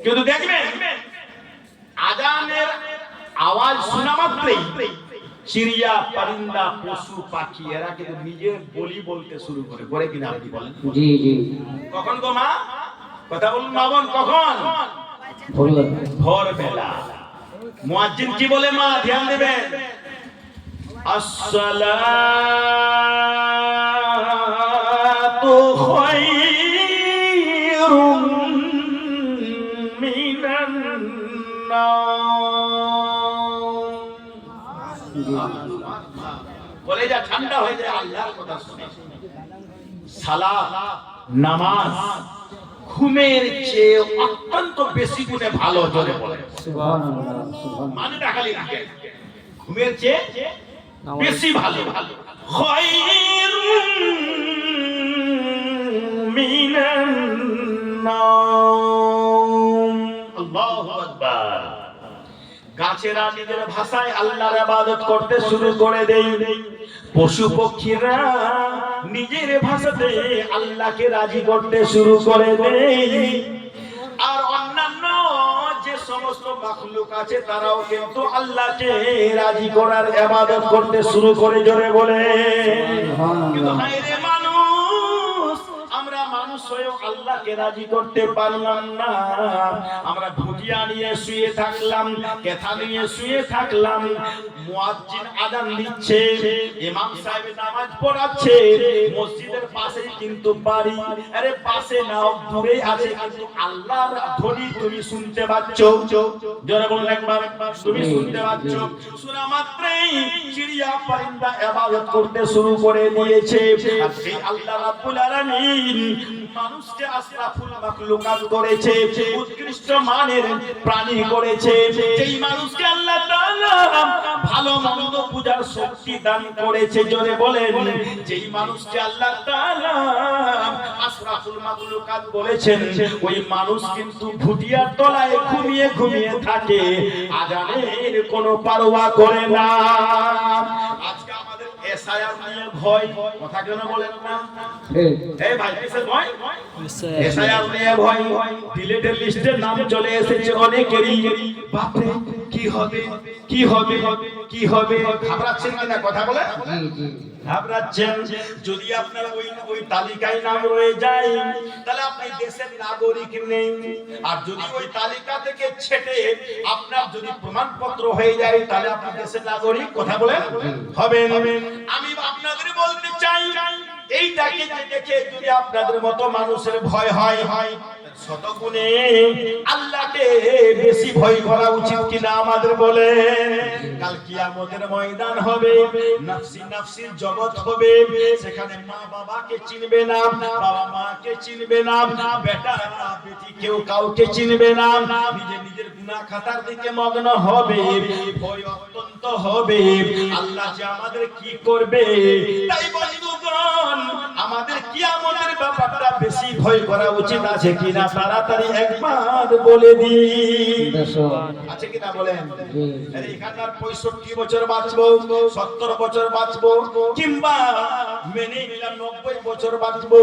কিন্তু দেখবেন আজানের আওয়াজ শোনা মাত্রই চিড়িয়া, পরিন্দা, পশু পাখি এরা কিন্তু নিজে বলি বলতে শুরু করে কিনা, আপনি বলেন? জি জি। কখন গো মা? কথা বলুন মা বোন, কখন? ভোরবেলা। মুয়াজ্জিন কি বলে মা? ধ্যান দেবেন। আসসালাতু খায়রুম মিনান নাওম। বলে যা ঠান্ডা হয়ে যায় আল্লাহর কথা শুনে। সালাত, নামাজ ঘুমের চেয়ে অত্যন্ত বেশি গুণে ভালো। জোরে বলে সুবহানাল্লাহ সুবহানাল্লাহ। মানে দেখালি রাখেন, ঘুমের চেয়ে বেশি ভালো। খায়রুম মিনান নাওম। আল্লাহু আকবার। গাছেরা নিজের ভাষায় আল্লাহর ইবাদত করতে শুরু করে দেয়, পশু পক্ষীরা নিজের ভাষাতে আল্লাহকে রাজি করতে শুরু করে দেয়, আর অন্যান্য যে সমস্ত মাখলুক আছে তারাও কিন্তু আল্লাহকে রাজি করার ইবাদত করতে শুরু করে। জোরে বলে কিন্তু হায় রে মানুষ, আমরা মানুষ হয়েও আল্লাহকে রাজি করতে পারলাম না। আমরা ভুজিয়া নিয়ে শুয়ে থাকলাম, কেথা নিয়ে শুয়ে থাকলাম, মুয়াজ্জিন আযান দিচ্ছে, ইমাম সাহেব নামাজ পড়াচ্ছে, মসজিদের পাশেই কিন্তু বাড়ি, আরে পাশে নাও দূরে আছে কিন্তু আল্লাহর ধ্বনি তুমি শুনতে পাচ্ছ। জোরে বলুন একবার, তুমি শুনতে পাচ্ছ। শোনা মাত্রই চিড়িয়া পরিন্দা ইবাদত করতে শুরু করে দিয়েছে। আর সেই আল্লাহ রাব্বুল আলামিন মানুষকে আশরাফুল মাখলুকাত করেছে, উৎকৃষ্ট মানের প্রাণী করেছে। যেই মানুষকে আল্লাহ তাআলা ভালো মন্দ বুঝার শক্তি দান করেছে। জোরে বলেন, যেই মানুষকে আল্লাহ তাআলা আশরাফুল মাখলুকাত বলেছেন, ওই মানুষ কিন্তু ভুটিয়ার তলায় ঘুমিয়ে ঘুমিয়ে থাকে, আজানের কোনো পারোয়া করে না। আজকে আমাদের এসআইআর নিয়ে ভয়, কথা কেন বলেন না? এই ভাই কিসের ভয়? এসআইআর নিয়ে ভয়। ডিলিটেড লিস্টে নাম চলে এসেছে অনেকেরই। বাপরে কি হবে, কি হবে, কি হবে? ঘাবড়াচ্ছেন কিনা কথা বলে? ঘাবড়াচ্ছেন। যদি আপনার ওই তালিকায় নাম রয়ে যায় তাহলে আপনি দেশের নাগরিক নেই, আর যদি ওই তালিকা থেকে ছেটে আপনার যদি প্রমাণপত্র হয়ে যায় তাহলে আপনি দেশের নাগরিক, কথা বলেন, হবেন। আমি আপনাদের বলতে চাই, এইটাকে দেখে যদি আপনাদের মতো মানুষের ভয় হয়, শতগুণে আল্লাহকে বেশি ভয় করা উচিত কিনা আমাদের বলে? কাল কিয়ামতের ময়দান হবে, নফসি নফসির জগৎ হবে, সেখানে মা বাবাকে চিনবে না, বাবা মাকে চিনবে না, বেটা বেটি কেউ কাউকে চিনবে না, নিজের গুনাহ খাতার দিকে মগ্ন হবে, ভয় অত্যন্ত হবে আল্লাহ যে আমাদের কি করবে। তাই বন্ধুগণ, আমাদের কিয়ামতের ব্যাপারটা বেশি ভয় করা উচিত আছে কিনা তাড়াতাড়ি একবার বলে দিন। আছে কিনা বলেন? এখানে আর 65 বছর বাঁচবো, 70 বছর বাঁচবো, কিংবা মেনে নিলাম 90 বছর বাঁচবো,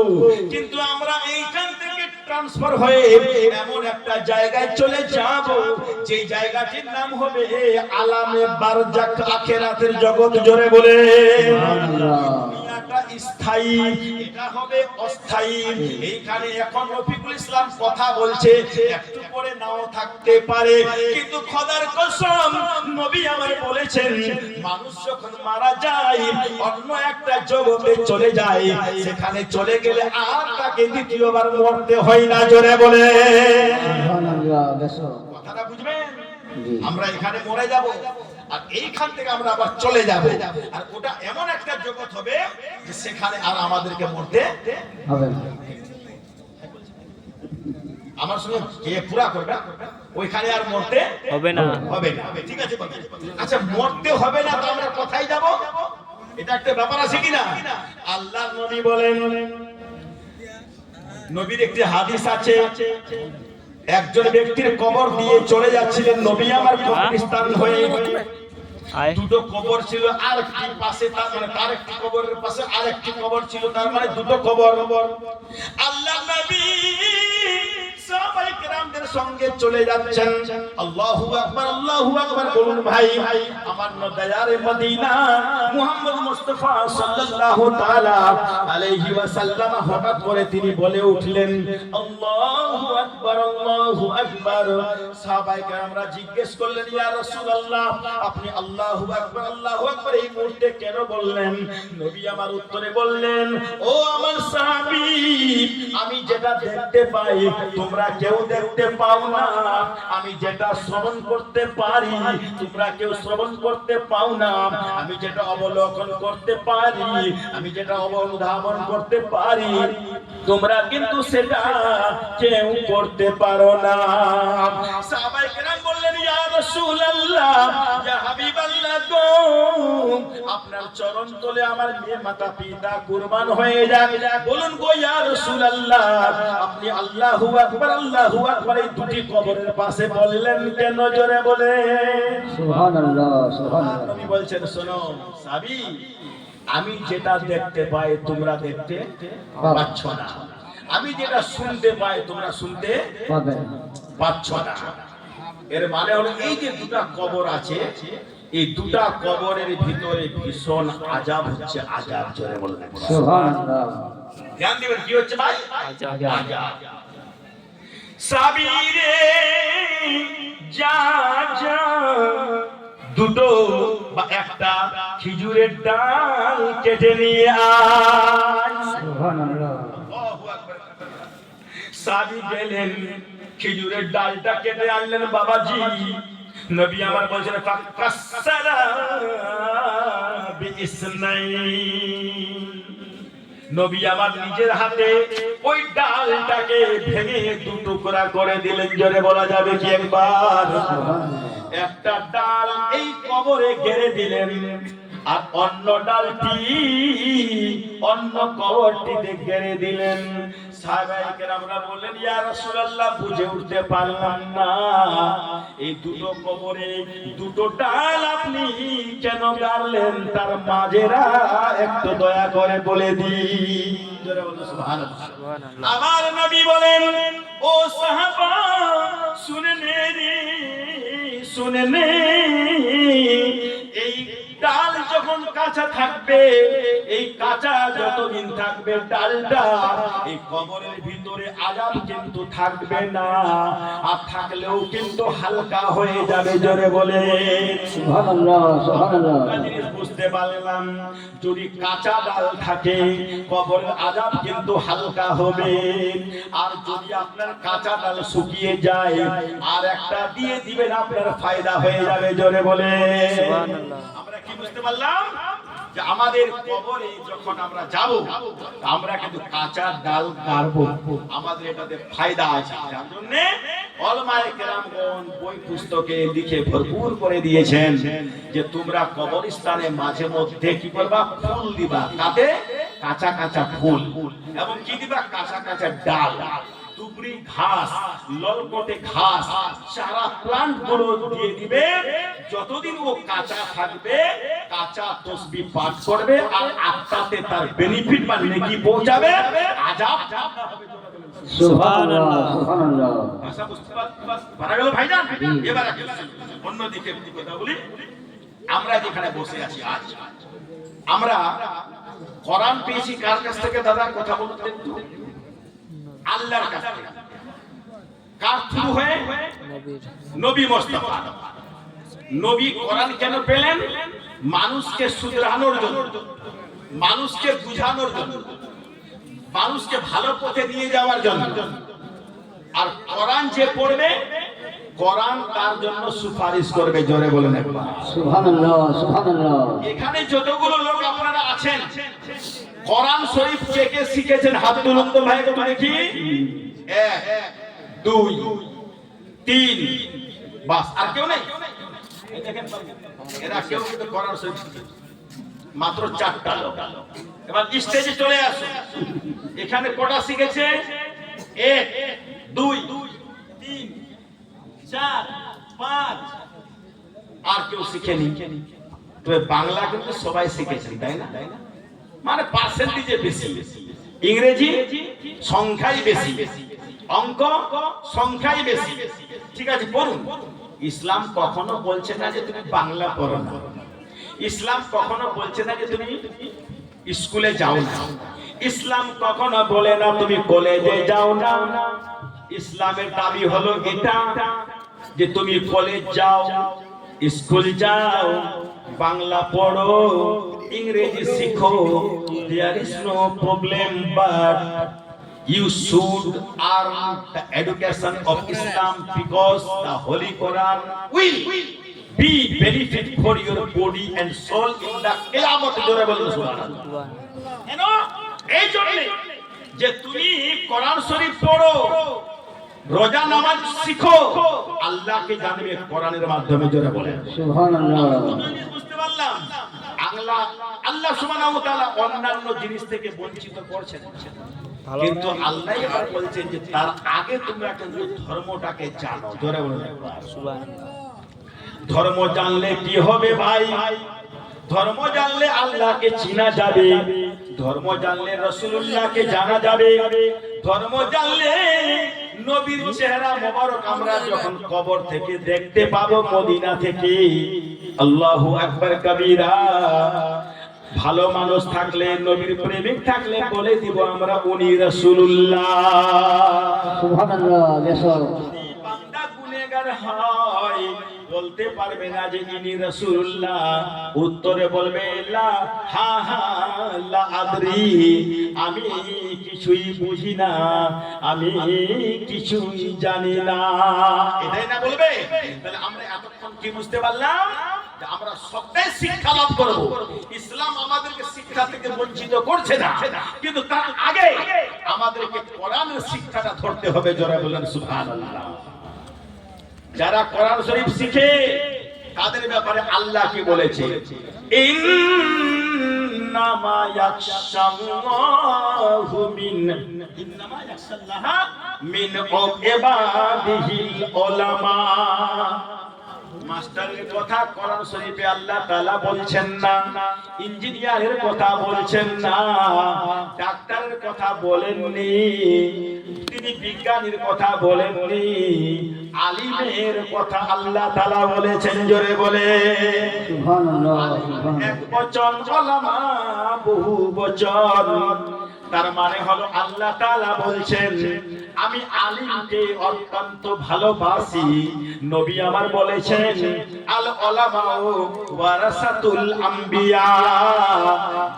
কিন্তু আমরা এইখান থেকে ট্রান্সফার হয়ে এমন একটা জায়গায় চলে যাব যে জায়গাটির নাম হবে আলামে বারজাখ, আখিরাতের জগৎ। জোরে বলে স্থায়ী, এটা হবে অস্থায়ী। এইখানে এখন রফিকুল ইসলাম কথা বলছে, একটু পরে নাও থাকতে পারে, কিন্তু খোদার কসম নবী আমার বলেছেন মানুষ যখন মারা যায় অন্য একটা জগতে চলে যায়, সেখানে চলে গেলে আর তাকে দ্বিতীয়বার মরতে হয় না। জোরে বলে সুবহানাল্লাহ। বেশো কথাটা বুঝবেন? জি। আমরা এখানে মরে যাব আর এইখান থেকে আমরা আবার চলে যাব, আর ওটা এমন একটা জগৎ হবে যে সেখানে আর আমাদেরকে মরতে হবে না। আমার সঙ্গে কে পুরা করবে, ওইখানে আর মরতে হবে না। হবে না। ঠিক আছে বাবা? আচ্ছা মরতে হবে না তো আমরা কোথায় যাব? এটা একটা ব্যাপার আছে কিনা? আল্লাহর নবী বলেন, নবীর একটি হাদিস আছে, একজন ব্যক্তির কবর দিয়ে চলে যাচ্ছিলেন নবী আমার কবরস্থান হয়ে, আয় দুটো কবর ছিল আর একটি পাশে, তার মানে তার একটি কবরের পাশে আর একটি কবর ছিল, তার মানে দুটো কবর। আল্লাহ নবী সাহাবায়ে কেরামদের সঙ্গে চলে যাচ্ছেন। আল্লাহু আকবার, আল্লাহু আকবার বলুন ভাই। আমার নদয়ারে মদিনা মুহাম্মদ মুস্তাফা সাল্লাল্লাহু তাআলা আলাইহি ওয়াসাল্লাম হঠাৎ করে তিনি বলে উঠলেন আল্লাহু আকবার, আল্লাহু আকবার। সাহাবায়ে কেরামরা জিজ্ঞেস করলেন ইয়া রাসূলুল্লাহ আপনি আল্লাহু আকবার, আল্লাহু আকবার এই মুহূর্তে কেন বললেন? নবী আমার উত্তরে বললেন ও আমার সাহাবী, আমি যেটা দেখতে পাই তোমরা কেউ দেখতে পাও না, আমি যেটা শ্রবণ করতে পারি তোমরা কেউ শ্রবণ করতে পাও না, আমি যেটা অবলোকন করতে পারি, আমি যেটা অনুধাবন করতে পারি তোমরা কিন্তু সেটা কেউ করতে পারো না। সাহাবায়ে কেরাম বললেন ইয়া রাসূলুল্লাহ, ইয়া হাবিবাল্লাহ গো, আপনার চরণ তলে আমার মেয়ে মাতা পিতা কুরবান হয়ে যাক, বলুন গো ইয়া রাসূলুল্লাহ আপনি আল্লাহু আকবার, আল্লাহু আকবার এই দুটি কবরের পাশে বললেন কেন? জোরে বলে সুবহানাল্লাহ, সুবহানাল্লাহ। নবী বলছেন শোনো সাবি, আমি যেটা দেখতে পাই তোমরা দেখতে পাচ্ছ না, আমি যেটা শুনতে পাই তোমরা শুনতে পাবে পাচ্ছ না। এর মানে হলো এই যে দুটা কবর আছে, এই দুটা কবরের ভিতরে ভীষণ আযাব হচ্ছে, আযাব। জোরে বলবেন সুবহানাল্লাহ। ধ্যান দিবেন কি হচ্ছে ভাই? আযাব। আযাব। সাবিরে যা যা দুটো বা একটা খেজুরের ডাল কেটে নিয়ে আয়। সুবহানাল্লাহ। আল্লাহু আকবার। সাবি গেলেন খেজুরের ডালটা কেটে আনলেন বাবাজি। নবী আমার বলছেন ফাকাসসারা বিইসনাইন, নবী আমার নিজের হাতে ওই ডালটাকে ভেঙে দু টুকরা করে দিলেন। জোরে বলা যাবে কি একবার? একটা ডাল এই কবরে গেড়ে দিলেন আর অন্য ডালটি অন্য কবরটিতে গেড়ে দিলেন। সাহাবায়ে কেরামরা বললেন ইয়া রাসূলুল্লাহ বুঝে উঠতে পারলাম না, এই দুটো কবরে দুটো ডাল আপনি কেন গাড়লেন, তার মাঝেরা একটু দয়া করে বলে দিন। জোরে বলুন সুবহানাল্লাহ। আমার নবী বলেন ও সাহাবা শুনে নে, শুনে নে, এই ডাল যখন কাঁচা থাকবে, এই কাঁচা যতদিন থাকবে ডালটা, এই কবরের ভিতরে আযাব কিন্তু থাকবে না, আর থাকলেও কিন্তু হালকা হয়ে যাবে। জোরে বলে সুবহানাল্লাহ, সুবহানাল্লাহ। জিনিস বুঝতে পারলাম, যদি কাঁচা ডাল থাকে কবরের আযাব কিন্তু হালকা হবে, আর যদি আপনার কাঁচা ডাল শুকিয়ে যায় আর একটা দিয়ে দিবেন আপনার ফায়দা হয়ে যাবে। জোরে বলে সুবহানাল্লাহ। আমরা কি বুঝতে পারলাম? যে আমাদের কবরে যখন আমরা যাব আমরা কিন্তু কাঁচা ডাল গাড়বো, আমাদের এটাতে ফায়দা আছে। যার জন্য উলামায়ে কেরামগণ বই পুস্তকে লিখে ভরপুর করে দিয়েছেন যে তোমরা কবরস্থানে মাঝে মধ্যে কি করবা, ফুল দিবা, তাতে কাঁচা কাঁচা ফুল, এবং কি দিবা, কাঁচা কাঁচা ডাল, টুকরি ঘাস, ললকটে ঘাস, সারা প্লান্ট গুলো দিয়ে দিবে। যতদিন ও কাঁচা থাকবে কাঁচা তাসবিহ পাঠ করবে আর আত্মাতে তার বেনিফিট বা নেকি পৌঁছাবে, আযাব হবে। সুবহানাল্লাহ, সুবহানাল্লাহ। ভাষা বুঝতে পারা গেল ভাইজান? এবার অন্যদিকে কথা বলি। আমরা যেখানে বসে আছি আজ, আমরা কোরআন পেয়েছি কার কাছ থেকে দাদা কথা বলতে একটু? আল্লাহর কাছ থেকে। কার থ্রু হয়ে? নবীর নবী মুস্তাফা। নবী কোরআন কেন পেলেন? মানুষকে শুধরানোর জন্য, মানুষকে বুঝানোর জন্য, মানুষকে ভালো পথে নিয়ে যাওয়ার জন্য। আর কোরআন যে পড়বে, কোরআন তার জন্য সুপারিশ করবে। জোরে বলেন একবার সুবহানাল্লাহ, সুবহানাল্লাহ। এখানে যতগুলো লোক আপনারা আছেন, কোরআন শরীফ কে কে শিখেছেন? হাত তুলুন তো ভাই, একটু দেখি। 1 2 3, বাস। আর কেউ নেই? এই দেখেন, এরা কেউ কিন্তু কোরআন শরীফ শিখেছে। মাত্র 4টা লোক। এবার স্টেজে চলে আসুন। এখানে কটা শিখেছে? 1 2 3 4 5। আর কেউ শিখেনি। তবে বাংলা কিন্তু সবাই শিখেছেন, তাই না? মানে পার্সেন্টেজে বেশি। ইংরেজি সংখ্যাই বেশি, অঙ্ক সংখ্যাই বেশি। ঠিক আছে, পড়ুন। ইসলাম কখনো বলছে না যে তুমি বাংলা পড়ো না। ইসলাম কখনো বলছে না যে তুমি স্কুলে যাও না। ইসলাম কখনো বলে না তুমি কলেজে যাও না। ইসলামের দাবি হলো এটা যে তুমি কলেজ যাও, স্কুল যাও, বাংলা পড়ো, ইংরেজি শিখো। There is no problem, but you should earn the education of Islam because the Holy Quran will be benefit for your body and soul in the Qiyamah. জোরে বলুন সুবহানাল্লাহ। কেন? এই জন্য যে তুমি কোরআন শরীফ পড়ো, রোজা নামাজ শিখো, আল্লাহকে জানবে কোরআনের মাধ্যমে। জোরে বলেন সুবহানাল্লাহ। বুঝতে পারলাম? আল্লাহ সুবহানাহু ওয়া তাআলা অন্যান্য জিনিস থেকে বঞ্চিত করছেন, কিন্তু আল্লাহ এবার বলছেন যে তার আগে তোমরা কিন্তু ধর্মটাকে জানো। জোরে বলেন সুবহানাল্লাহ। ধর্ম জানলে কি হবে ভাই? ধর্ম জানলে আল্লাহকে চিনা যাবে, ধর্ম জানলে রাসূলুল্লাহকে জানা যাবে, ধর্ম জানলে নবীর চেহারা মোবারক আমরা যখন কবর থেকে দেখতে পাবো, মদিনা থেকে। আল্লাহু আকবার কবীরা। ভালো মানুষ থাকলে, নবীর প্রেমিক থাকলে বলে দিব আমরা উনি রাসূলুল্লাহ। সুবহানাল্লাহ। বেশক বান্দা গুনাহগার হয়, বলতে পারবে না যে ইনি রাসূলুল্লাহ। উত্তরে বলবে লা হা হা লা আদরি, আমি কিছুই বুঝি না, আমি কিছুই জানি না। এটাই না বলবে? তাহলে আমরা এতক্ষণ কি বুঝতে পারলাম? যে আমরা সবটাই শিক্ষা লাভ করব। ইসলাম আমাদেরকে শিক্ষা থেকে বঞ্চিত করছে না, কিন্তু তার আগে আমাদেরকে কোরআনের শিক্ষাটা ধরতে হবে। জোরে বলেন সুবহানাল্লাহ। যারা কোরআন শরীফ শিখে তাদের ব্যাপারে আল্লাহ কি বলেছে? ইন্নামা ইয়াখশাল্লাহু মিন ইবাদিহিল উলামা। মাস্টারের কথা কোরআন শরীফে আল্লাহ তাআলা বলছেন না, ইঞ্জিনিয়ারের কথা বলছেন না, ডাক্তারের কথা বলেননি, তিনি বিজ্ঞানীর কথা বলেননি, আলিমের কথা আল্লাহ তাআলা বলেছেন। জোরে বলে সুবহানাল্লাহ, সুবহানাল্লাহ। এক বচন উলামা বহু বচন। তার মানে হলো আল্লাহ তাআলা বলছেন আমি আলিমকে অত্যন্ত ভালোবাসি। নবী আমার বলেছেন আল উলামাউ ওয়ারাসাতুল আম্বিয়া,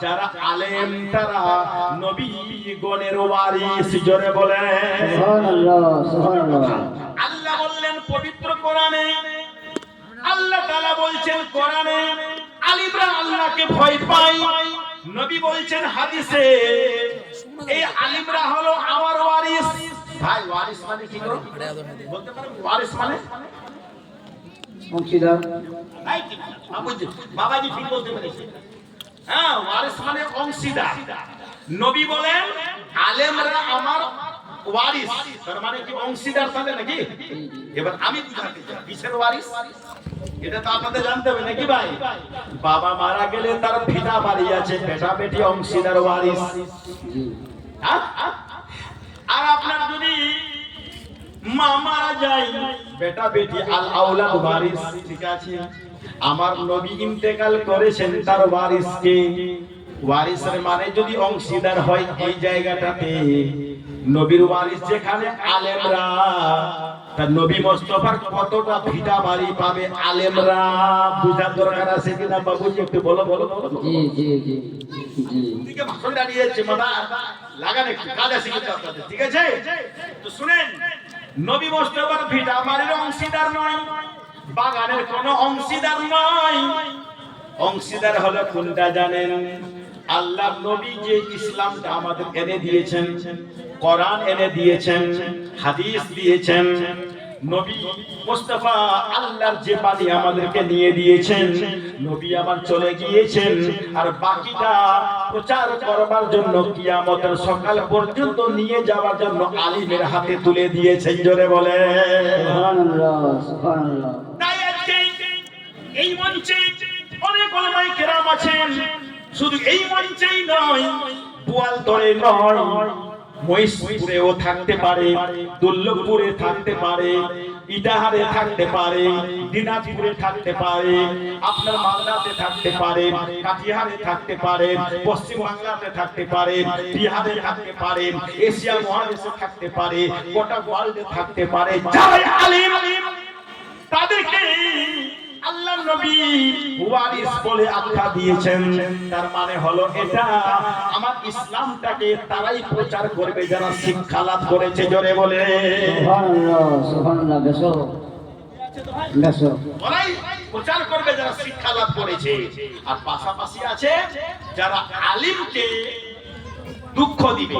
যারা আলেম তারা নবী গণের ওয়ারিস। জোরে বলেন সুবহানাল্লাহ, সুবহানাল্লাহ। আল্লাহ বললেন পবিত্র কোরআনে, আল্লাহ তাআলা বলছেন কোরআনে আলিমরা আল্লাহকে ভয় পায়। নবী বলছেন হাদিসে এই আলিমরা হলো আমার ওয়ারিস। ভাই ওয়ারিস মানে কি গো? বলতে পারেন ওয়ারিস মানে? অংশীদার। বাবাজি ঠিক বলতে পেরেছে। হ্যাঁ, ওয়ারিস মানে অংশীদার। নবী বলেন আলেমরা আমার ওয়ারিস, তার মানে কি অংশীদার তাহলে নাকি? এবার আমি বুঝাতে চাই কিসের ওয়ারিস, এটা তো আপনাদের জানতে হবে নাকি ভাই? বাবা মারা গেলে তার ভিটা বাড়ি আছে, বেটা বেটি অংশীদার ওয়ারিস। আর আপনার যদি মা মারা যায়, বেটা বেটি আল আওলাদ ওয়ারিস। ঠিক আছে, আমার নবী ইন্তেকাল করেছেন, তার ওয়ারিস কে? ওয়ারিসের মানে যদি অংশীদার হয় এই জায়গাটাতে, নবীর ওয়ারিস যেখানে আলেমরা, তার নবী মুস্তাফার কতটা ভিটা বাড়ি পাবে আলেমরা, বুঝার দরকার আছে কিনা বাবুজি একটু বলো বলো বলো। জি জি জি জি। দিকে ভাষণ দাঁড়িয়ে যাচ্ছে মাথা লাগান একটু, কাজ আছে কিন্তু আপনাদের, ঠিক আছে? তো শুনেন, নবী মুস্তাফার ভিটা বাড়ির অংশীদার নয়, বাগানের কোনো অংশীদার নয়। অংশীদার হলো কোনটা জানেন? আল্লাহ নবী যে ইসলামটা আমাদের এনে দিয়েছেন, কোরআন এনে দিয়েছেন, হাদিস দিয়েছেন, নবী মুস্তাফা আল্লাহর যে বাণী আমাদেরকে নিয়ে দিয়েছেন, নবী আমার চলে গিয়েছেন, আর বাকিটা প্রচার করবার জন্য কিয়ামতের সকাল পর্যন্ত নিয়ে যাওয়ার জন্য আলিমের হাতে তুলে দিয়েছেন। জোরে বলে সুবহানাল্লাহ সুবহানাল্লাহ। তাই আজকে এই মঞ্চে অনেক ওলামায়ে কেরাম আছেন, শুধু এই মঞ্চেই নয়, বোয়ালতরে নয়, মহেশপুরেও থাকতে পারে, দুর্লভপুরে থাকতে পারে, ইটাহারে থাকতে পারে, দিনাজপুরে থাকতে পারে, আপনার মালদাতে থাকতে পারে, কাটিহারে থাকতে পারে, পশ্চিম বাংলাতে থাকতে পারে, বিহারে থাকতে পারে, এশিয়া মহাদেশে থাকতে পারে, গোটা ওয়ার্ল্ডে থাকতে পারে। যারা আলিম তাদেরকে আল্লাহর নবী ওয়ারিস বলে আখ্যা দিয়েছেন। তার মানে হলো এটা, আমার ইসলামটাকে তারাই প্রচার করবে যারা শিক্ষা লাভ করেছে। জোরে বলে সুবহানাল্লাহ সুবহানাল্লাহ। বেশো বেশো। ওরাই প্রচার করবে যারা শিক্ষা লাভ করেছে। আর পাশাপাশি আছে যারা আলিমকে দুঃখ দিবে,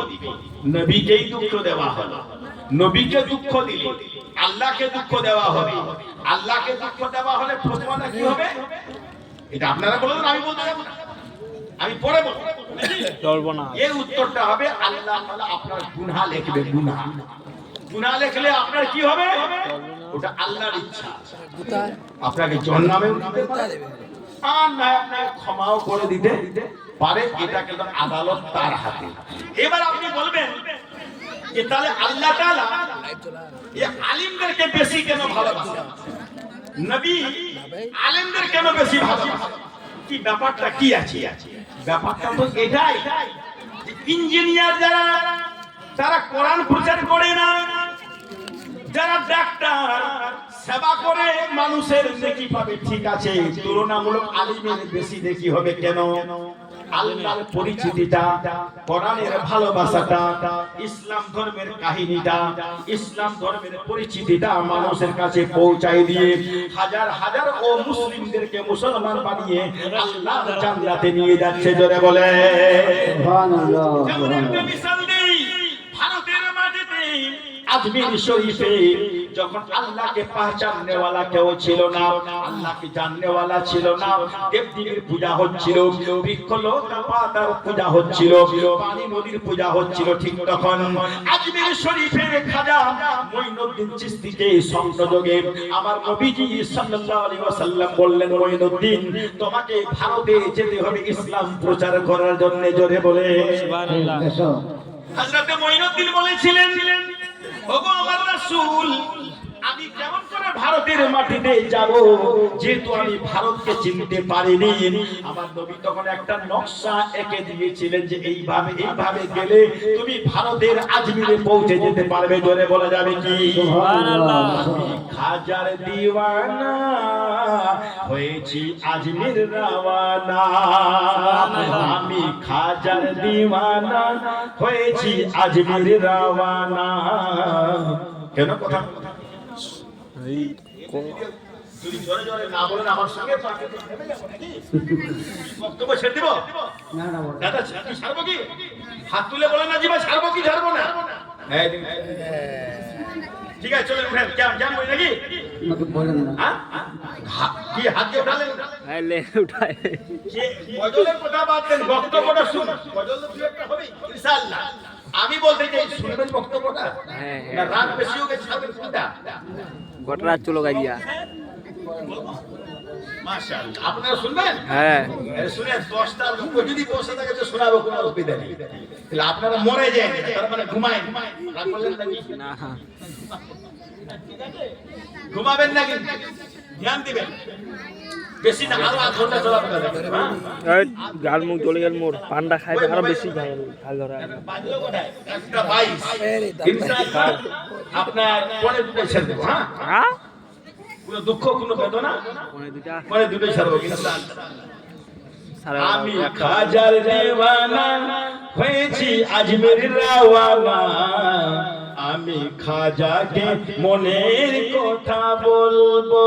নবীকেই দুঃখ দেওয়া হলো, নবীকে দুঃখ দিলে আল্লাহকে দুঃখ দেওয়া হবে, আল্লাহকে দুঃখ দেওয়া হলে প্রতিমাটা কি হবে? এটা আপনারা বলুন, আমি বলতে যাবো না, আমি পরে বলবো। চলবো না। এর উত্তরটা হবে আল্লাহ তাআলা আপনার গুনাহ লিখবে। গুনাহ গুনাহ লিখলে আপনার কি হবে? ওটা আল্লাহর ইচ্ছা, আপনাকে জান্নাতেও দিতে পারে, আর না আপনাকে ক্ষমাও করে দিতে পারে। এটা কিন্তু আদালত তার হাতে। এবার আপনি বলবেন যে তাহলে আল্লাহ তাআলা এই আলিমদেরকে বেশি কেন ভালোবাসেন? নবী আলিমদের কেন বেশি ভালোবাসেন? কি ব্যাপারটা কি আছে? ব্যাপারটা তো এটাই, ইঞ্জিনিয়ার যারা, তারা কোরআন প্রচার করে না, যারা ডাক্তার সেবা করে মানুষের নেকি পাবে, ঠিক আছে, তুলনামূলক আলিমের বেশি নেকি হবে কেন? আল্লাহর পরিচিতিটা, কোরআনের ভালোবাসাটা, ইসলাম ধর্মের কাহিনীটা, ইসলাম ধর্মের পরিচিতিটা মানুষের কাছে পৌঁছায় দিয়ে হাজার হাজার ও মুসলিমদেরকে মুসলমান বানিয়ে আল্লাহর জান্নাতে নিয়ে যাচ্ছে। জোরে বলে সুবহানাল্লাহ যেমন একটা মিশাল দেই, ভারতের মাটিতে আজমির শরীফে যখন আল্লাহকে পহচাননেওয়ালা কেউ ছিল না, আল্লাহকে জাননেওয়ালা ছিল না, দেবদেবীর পূজা হচ্ছিল, বৃক্ষলতা পাতার পূজা হচ্ছিল, পানি নদীর পূজা হচ্ছিল, ঠিক তখন আজমির শরীফের খাজা মঈনুদ্দিন চিশতিকে স্বপ্নযোগে আমার নবীজি সাল্লাল্লাহু আলাইহি ওয়াসাল্লাম বললেন, মঈনুদ্দিন তোমাকে ভারতে যেতে হবে ইসলাম প্রচার করার জন্য। জোরে বলে সুবহানাল্লাহ। বেশো। হযরত মঈনুদ্দিন বলেছিলেন, ওগো আমার রাসূল, আমি কেমন করে ভারতের মাটিতে যাব, যেহেতু আমি ভারতকে চিনতে পারিনি। আমার নবী তখন একটা নকশা এঁকে দিয়েছিলেন যে এইভাবে এইভাবে গেলে তুমি ভারতের আজমিরে পৌঁছে যেতে পারবে। জোরে বলা যাবে কি? সুবহানাল্লাহ আমি খাজার দিওয়ানা হয়েছি আজমির রওয়ানা, আমি খাজার দিওয়ানা হয়েছি আজমির রওয়ানা। কেন কথা এই কোন যদি জোরে জোরে না বলেন আমার সঙ্গে বক্তব্য ছেড়ে দিব না না বলো। দাদা, কি ছাড়বো কি? হাত তুলে বলেন না জি ভাই, ছাড়বো কি ছাড়বো না? হ্যাঁ ঠিক আছে, চলে উঠেন। কেমন বলি নাকি? আমাকে বলেন না। হ্যাঁ? কি হাত দিয়ে উঠালেন? হ্যাঁ লে উঠায়। যে গজলের কথা বাদ দেন, বক্তব্যটা শুনুন। গজল তো দু একটা হবেই ইনশাআল্লাহ। আমি বলতে চাই, শুনবেন বক্তব্যটা? হ্যাঁ না হ্যাঁ রাত বেশি হয়ে গেছে, ছাড়বেন কোনটা? গোটা রাত চলো গাইয়া। মাশাআল্লাহ, আপনারা শুনবেন? হ্যাঁ শুনে 10টা লোক যদি বসে থাকে তো শোনাবো, কোনো অসুবিধা নেই। তাহলে আপনারা মরে যায়, তার মানে ঘুমায়, রাগ করলেন নাকি? না ঘুমাবেন না কিন্তু ধ্যান দিবেন বেশি না আরো 8 ঘন্টা চলাফেরা দেখবেন হ্যাঁ এই গাল মুখ চলে গেল মোর পান্ডা খাই আরো বেশি খাই খাল ধরা বাজলো কোথায় একটা 22 ইনশাআল্লাহ আপনার পরে দুটো ছেড়ে দেব হ্যাঁ হ্যাঁ কোনো দুঃখ কোনো বেদনা কোনে দুটা পরে দুটো ছেড়ে দেব ইনশাআল্লাহ সারা আমি খাজার দেওয়ানা হয়েছি আজমের রাওয়ানা আমি খাজাকে মনের কথা বলবো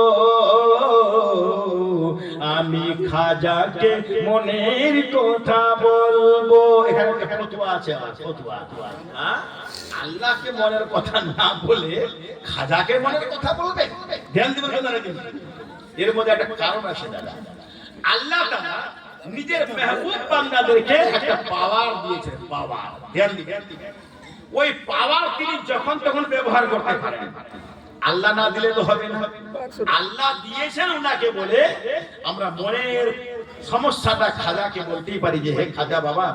আমি খাজাকে মনের কথা বলবো এখানে একটা ফতোয়া আছে আবার ফতোয়া হ্যাঁ আল্লাহকে মনের কথা না বলে খাজাকে মনের কথা বলবে ধ্যান দিবেন কথাটা কিন্তু এর মধ্যে একটা কারণ আছে দাদা আল্লাহ তাআলা নিজের মেহবুব বান্দাদেরকে একটা পাওয়ার দিয়েছেন পাওয়ার ধ্যান দিবেন ওই পাওয়ার তিনি যখন তখন ব্যবহার করতে পারেন আল্লাহ না দিলে তো হবে না আল্লাহ দিয়েছেন ওনাকে বলে আমরা মনের সমস্যাটা খাজাকে বলতেই পারি যে হে খাজা বাবা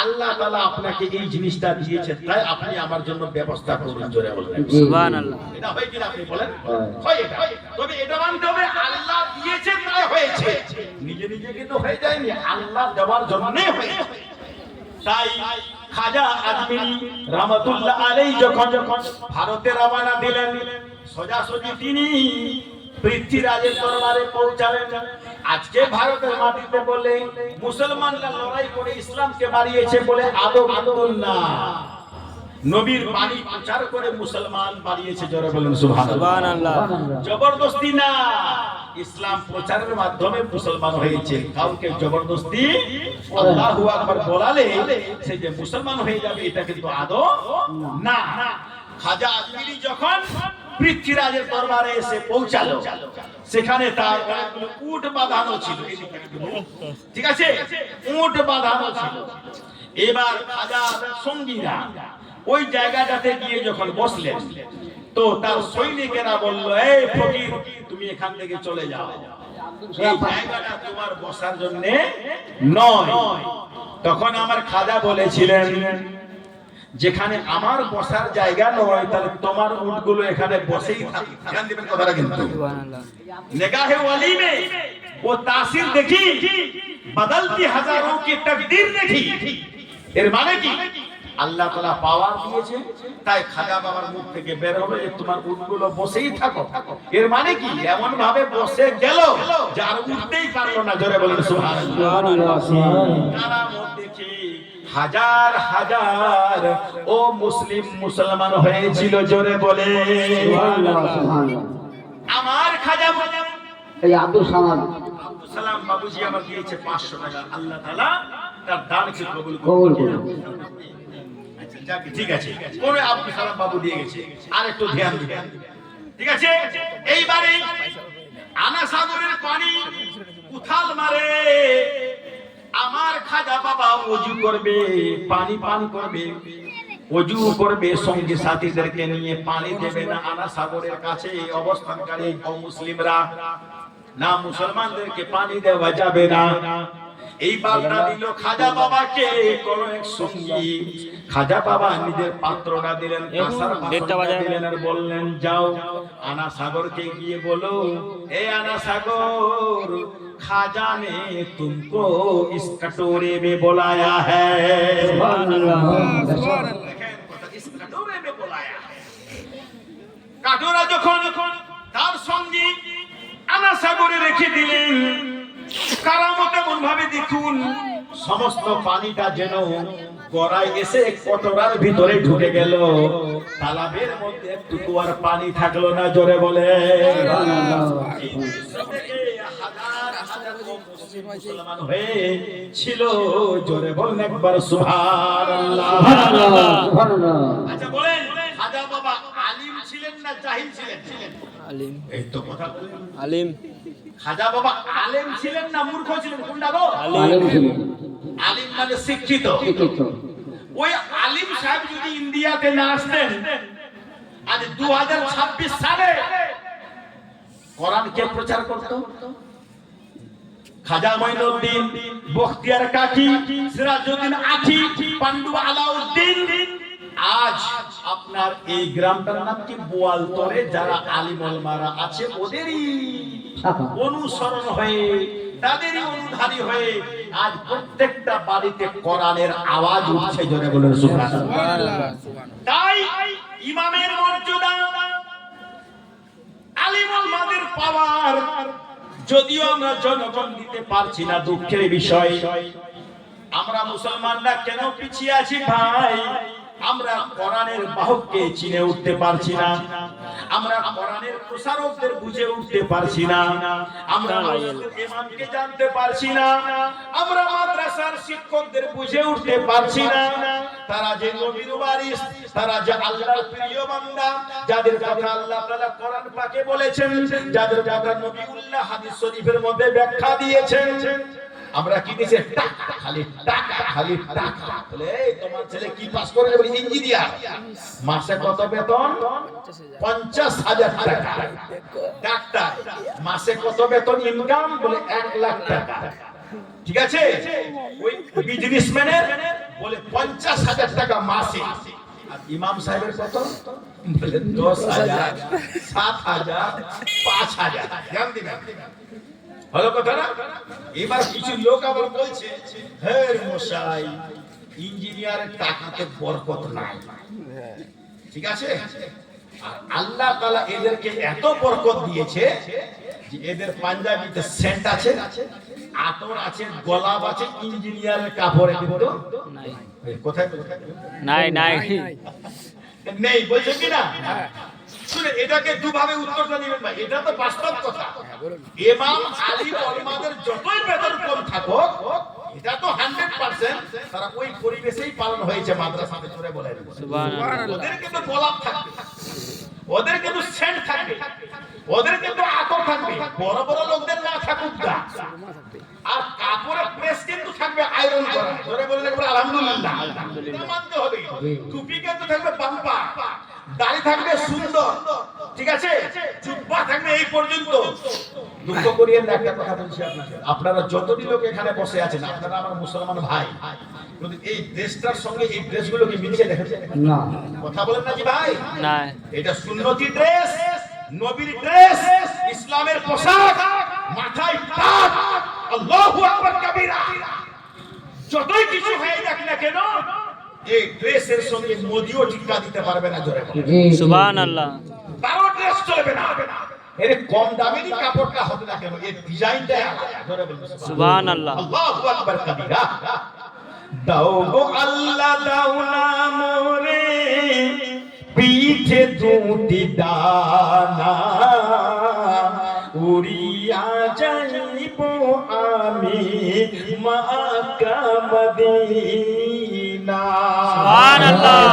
আল্লাহ তাআলা আপনাকে এই জিনিসটা দিয়েছেন তাই আপনি আমার জন্য ব্যবস্থা করুন জোরে বলবেন সুবহানাল্লাহ এটা হয় কিনা আপনি বলেন হয় এটা তবে এটা মানতে হবে আল্লাহ দিয়েছেন তাই হয়েছে নিজে নিজে কিন্তু হয়ে যায়নি আল্লাহ দেওয়ার জন্যই হয়েছে তাই খাজা আজমিরি রাহমাতুল্লাহ আলাইহি যখন ভারতে রওনা দিলেন সোজাসুজি তিনি পৃথ্বীরাজের দরবারে পৌঁছালেন আজকে ভারতের মাটিতে বলে মুসলমানরা লড়াই করে ইসলামকে বাড়িয়েছে বলে আদব আন্দোলন নবীর বাণী প্রচার করে মুসলমান বাড়িয়েছে জোরে বলেন সুবহানাল্লাহ জবরদস্তি না ইসলাম প্রচারের মাধ্যমে মুসলমান হয়েছে কাউকে জবরদস্তি আল্লাহু আকবার বলালে সে যে মুসলমান হয়ে যাবে এটা কিন্তু আদৌ না খাজা আজমিরি যখন পৃথ্বীরাজের দরবারে এসে পৌঁছালো সেখানে তার অনেকগুলো উট বাঁধানো ছিল ঠিক আছে উট বাঁধানো ছিল এবার খাজার সঙ্গীরা ওই জায়গাটাতে গিয়ে যখন বসলেন তো তার সৈনিকেরা বলল এই ফকির তুমি এখান থেকে চলে যাও এই জায়গাটা তোমার বসার জন্য নয় তখন আমার খাজা বলেছিলেন যেখানে আমার বসার জায়গা নয় তাহলে তোমার উটগুলো এখানে বসেই থাকে ধ্যান দিবেন কথাটা কিন্তু সুবহানাল্লাহ निगाहे वाली में वो तासीर देखी बदलती हजारों की तकदीर देखी এর মানে কি আল্লাহ তাআলা পাওয়ার দিয়েছে তাই খাজা বাবার মুখ থেকে বের হবে তোমার উটগুলো বসেই থাকো এর মানে কি এমন ভাবে বসে গেল যার উঠতেই পারলো না জোরে বলেন সুবহানাল্লাহ কারামত দেখি হাজার হাজার ও মুসলমান হয়েছিল জোরে বলে সুবহানাল্লাহ সুবহানাল্লাহ আমার খাজা এই আব্দুল সালাম সালাম বাবুজি আমার দিয়েছে 500 টাকা আল্লাহ তাআলা তার দানকে কবুল কবুল করুন করুন আচ্ছা যাক ঠিক আছে পরে আব্দুল সালাম বাবু দিয়ে গেছে আর একটু ধ্যান দিবেন ঠিক আছে এইবারে আনা সাগরের পানি উথাল মারে আমার খাজা বাবা ওযু করবে পানি পান করবে ওযু করবে সঙ্গে সাথীদেরকে নিয়ে পানি দেবে না আনা সাগরের কাছে অবস্থানকারী মুসলিমরা না মুসলমানদেরকে পানি দেওয়া যাবে না এই বার্তা দিল খাজা বাবাকে কোন এক সঙ্গী খাজা বাবা নিজের পাত্রটা দিলেন কাঁসার বাসনটা দিলেন আর বললেন যাও আনা সাগরকে গিয়ে বলো এ আনা সাগর खाजा ने तुमको इस कटोरे में बुलाया है इस कटोरे में बुलाया है कटोरा যখন তার সঙ্গী আনা সাগরে রেখে দিলেন কারামত এমন ভাবে দেখুন সমস্ত পানিটা যেন গড়ায় এসে কটোরার ভিতরে ঢুকে গেল তালাবের মধ্যে একটু আর পানি থাকলো না জোরে বলে মুসলমান হয়ে ছিল জোরে বলেন একবার সুবহানাল্লাহ সুবহানাল্লাহ আচ্ছা বলেন খাজা বাবা আলিম ছিলেন না জাহিল ছিলেন আলিম এই তো কথা বলেন আলিম খাজা বাবা আলেম ছিলেন না মূর্খ ছিলেন কোনটা গো আলেম ছিলেন আলিম মানে শিক্ষিত শিক্ষিত ওই আলিম সাহেব যদি ইন্ডিয়াতে না আসতেন আজ 2026 সালে কোরআন কে প্রচার করত খাজা মঈনুদ্দিন বখতিয়ার কাকি সিরাজউদ্দিন আখি পান্ডু আলাউদ্দিন আজ আপনার এই গ্রামটার নাম কি বোয়ালতরে, যারা আলিম ওলামারা আছে ওদেরই অনুসরণ হয়ে, তাদেরই অনুধারী হয়ে আজ প্রত্যেকটা বাড়িতে কোরআনের আওয়াজ উঠছে, জোরে বলুন সুবহানাল্লাহ। তাই ইমামের মর্যাদা, আলিম ওলামাদের পাওয়ার যদিও আমরা জনগণ দিতে পারছি না, দুঃখের বিষয়। আমরা মুসলমানরা কেন পিছিয়ে আছি ভাই? আমরা কোরআনের বাহককে চিনে উঠতে পারছি না, আমরা কোরআনের প্রসারকদের বুঝে উঠতে পারছি না, আমরা মসজিদের ইমামকে জানতে পারছি না, আমরা মাদ্রাসার শিক্ষকদের বুঝে উঠতে পারছি না। তারা যে নবীর ওয়ারিস, তারা যে আল্লাহর প্রিয় বান্দা, যাদের কথা আল্লাহ তাআলা কোরআন পাকে বলেছেন, যাদের কথা নবীউল্লাহ হাদিস শরীফের মধ্যে ব্যাখ্যা দিয়েছেন, আমরা কি দিছে টাকা, খালি টাকা, খালি টাকা। বলে এই তোমার ছেলে কি পাস করে? বলি ইঞ্জিনিয়ার। মাসে কত বেতন? 50,000 টাকা। ডাক্তার মাসে কত বেতন ইনকাম? বলে 1 লাখ টাকা। ঠিক আছে, ওই বিজনেসম্যানের বলে 50,000 টাকা মাসে। আর ইমাম সাহেবের কত? বলে 10,000, 7,000, 5,000। জান দিবেন ভালো কথা না? এবার কিছু লোক আবার বলছে, হে মশাই, ইঞ্জিনিয়ারের টাকাতে বরকত নাই। ঠিক আছে, আর আল্লাহ তাআলা এদেরকে এত বরকত দিয়েছে যে এদের পাঞ্জাবিতে সেন্ট আছে, আতর আছে, গোলাপ আছে, ইঞ্জিনিয়ারের কাপড়ে কিন্তু নাই। কোথায় নাই নাই নেই, বলছে কি না? শুনে, এটাকে দুভাবে উত্তরটা দিবেন ভাই, এটা তো বাস্তব কথা। ইমাম আলিম ওলামাদের যতই বেতন কম থাকুক, এটা তো 100% তারা ওই পরিবেশেই পালন হয়েছে মাদ্রাসাতে, জোরে বলেন সুবহানাল্লাহ। ওদের কিন্তু গোলাপ থাকবে, ওদের কিন্তু সেন্ট থাকবে, ওদের কিন্তু আতর থাকবে, বড় বড় লোকদের না থাকুক না। আর কাপড়ের প্রেস কিন্তু থাকবে আয়রন করা, জোরে বলেন একবার আলহামদুলিল্লাহ। এটা মানতে হবে। টুপি কিন্তু থাকবে বাম্পা, দাড়ি থাকবে সুন্দর, ঠিক আছে, জুব্বা থাকবে এই পর্যন্ত। দুঃখ করিয়েন না, একটা কথা বলছি আপনাদের, আপনারা যতদিন লোক এখানে বসে আছেন, আপনারা আমার মুসলমান ভাই, কিন্তু এই ড্রেসটার সঙ্গে এই ড্রেসগুলো কি মিলিয়ে দেখেছেন? না। কথা বলেন না জি ভাই? না, এটা সুন্নতি ড্রেস, নবীর ড্রেস, ইসলামের পোশাক, মাথায় তাজ, আল্লাহু আকবার কবীরা। যতই কিছু হয়ে যাক না কেন, এই ড্রেসের সঙ্গে মোদিও টিকা দিতে পারবে না, জোরে বলেন জি, জি। সুবহানাল্লাহ। তারও ড্রেস চলবে না। এর কম দামেরই কাপড়টা হবে না কেন, এর ডিজাইনটা আলাদা, জোরে বলেন সুবহানাল্লাহ। আল্লাহু আকবার কবীরা। দাও গো আল্লাহ, দাও না মোরে পিঠে দুটি ডানা, উড়িয়া যাইব আমি মক্কা মদিনা। সুবহানাল্লাহ।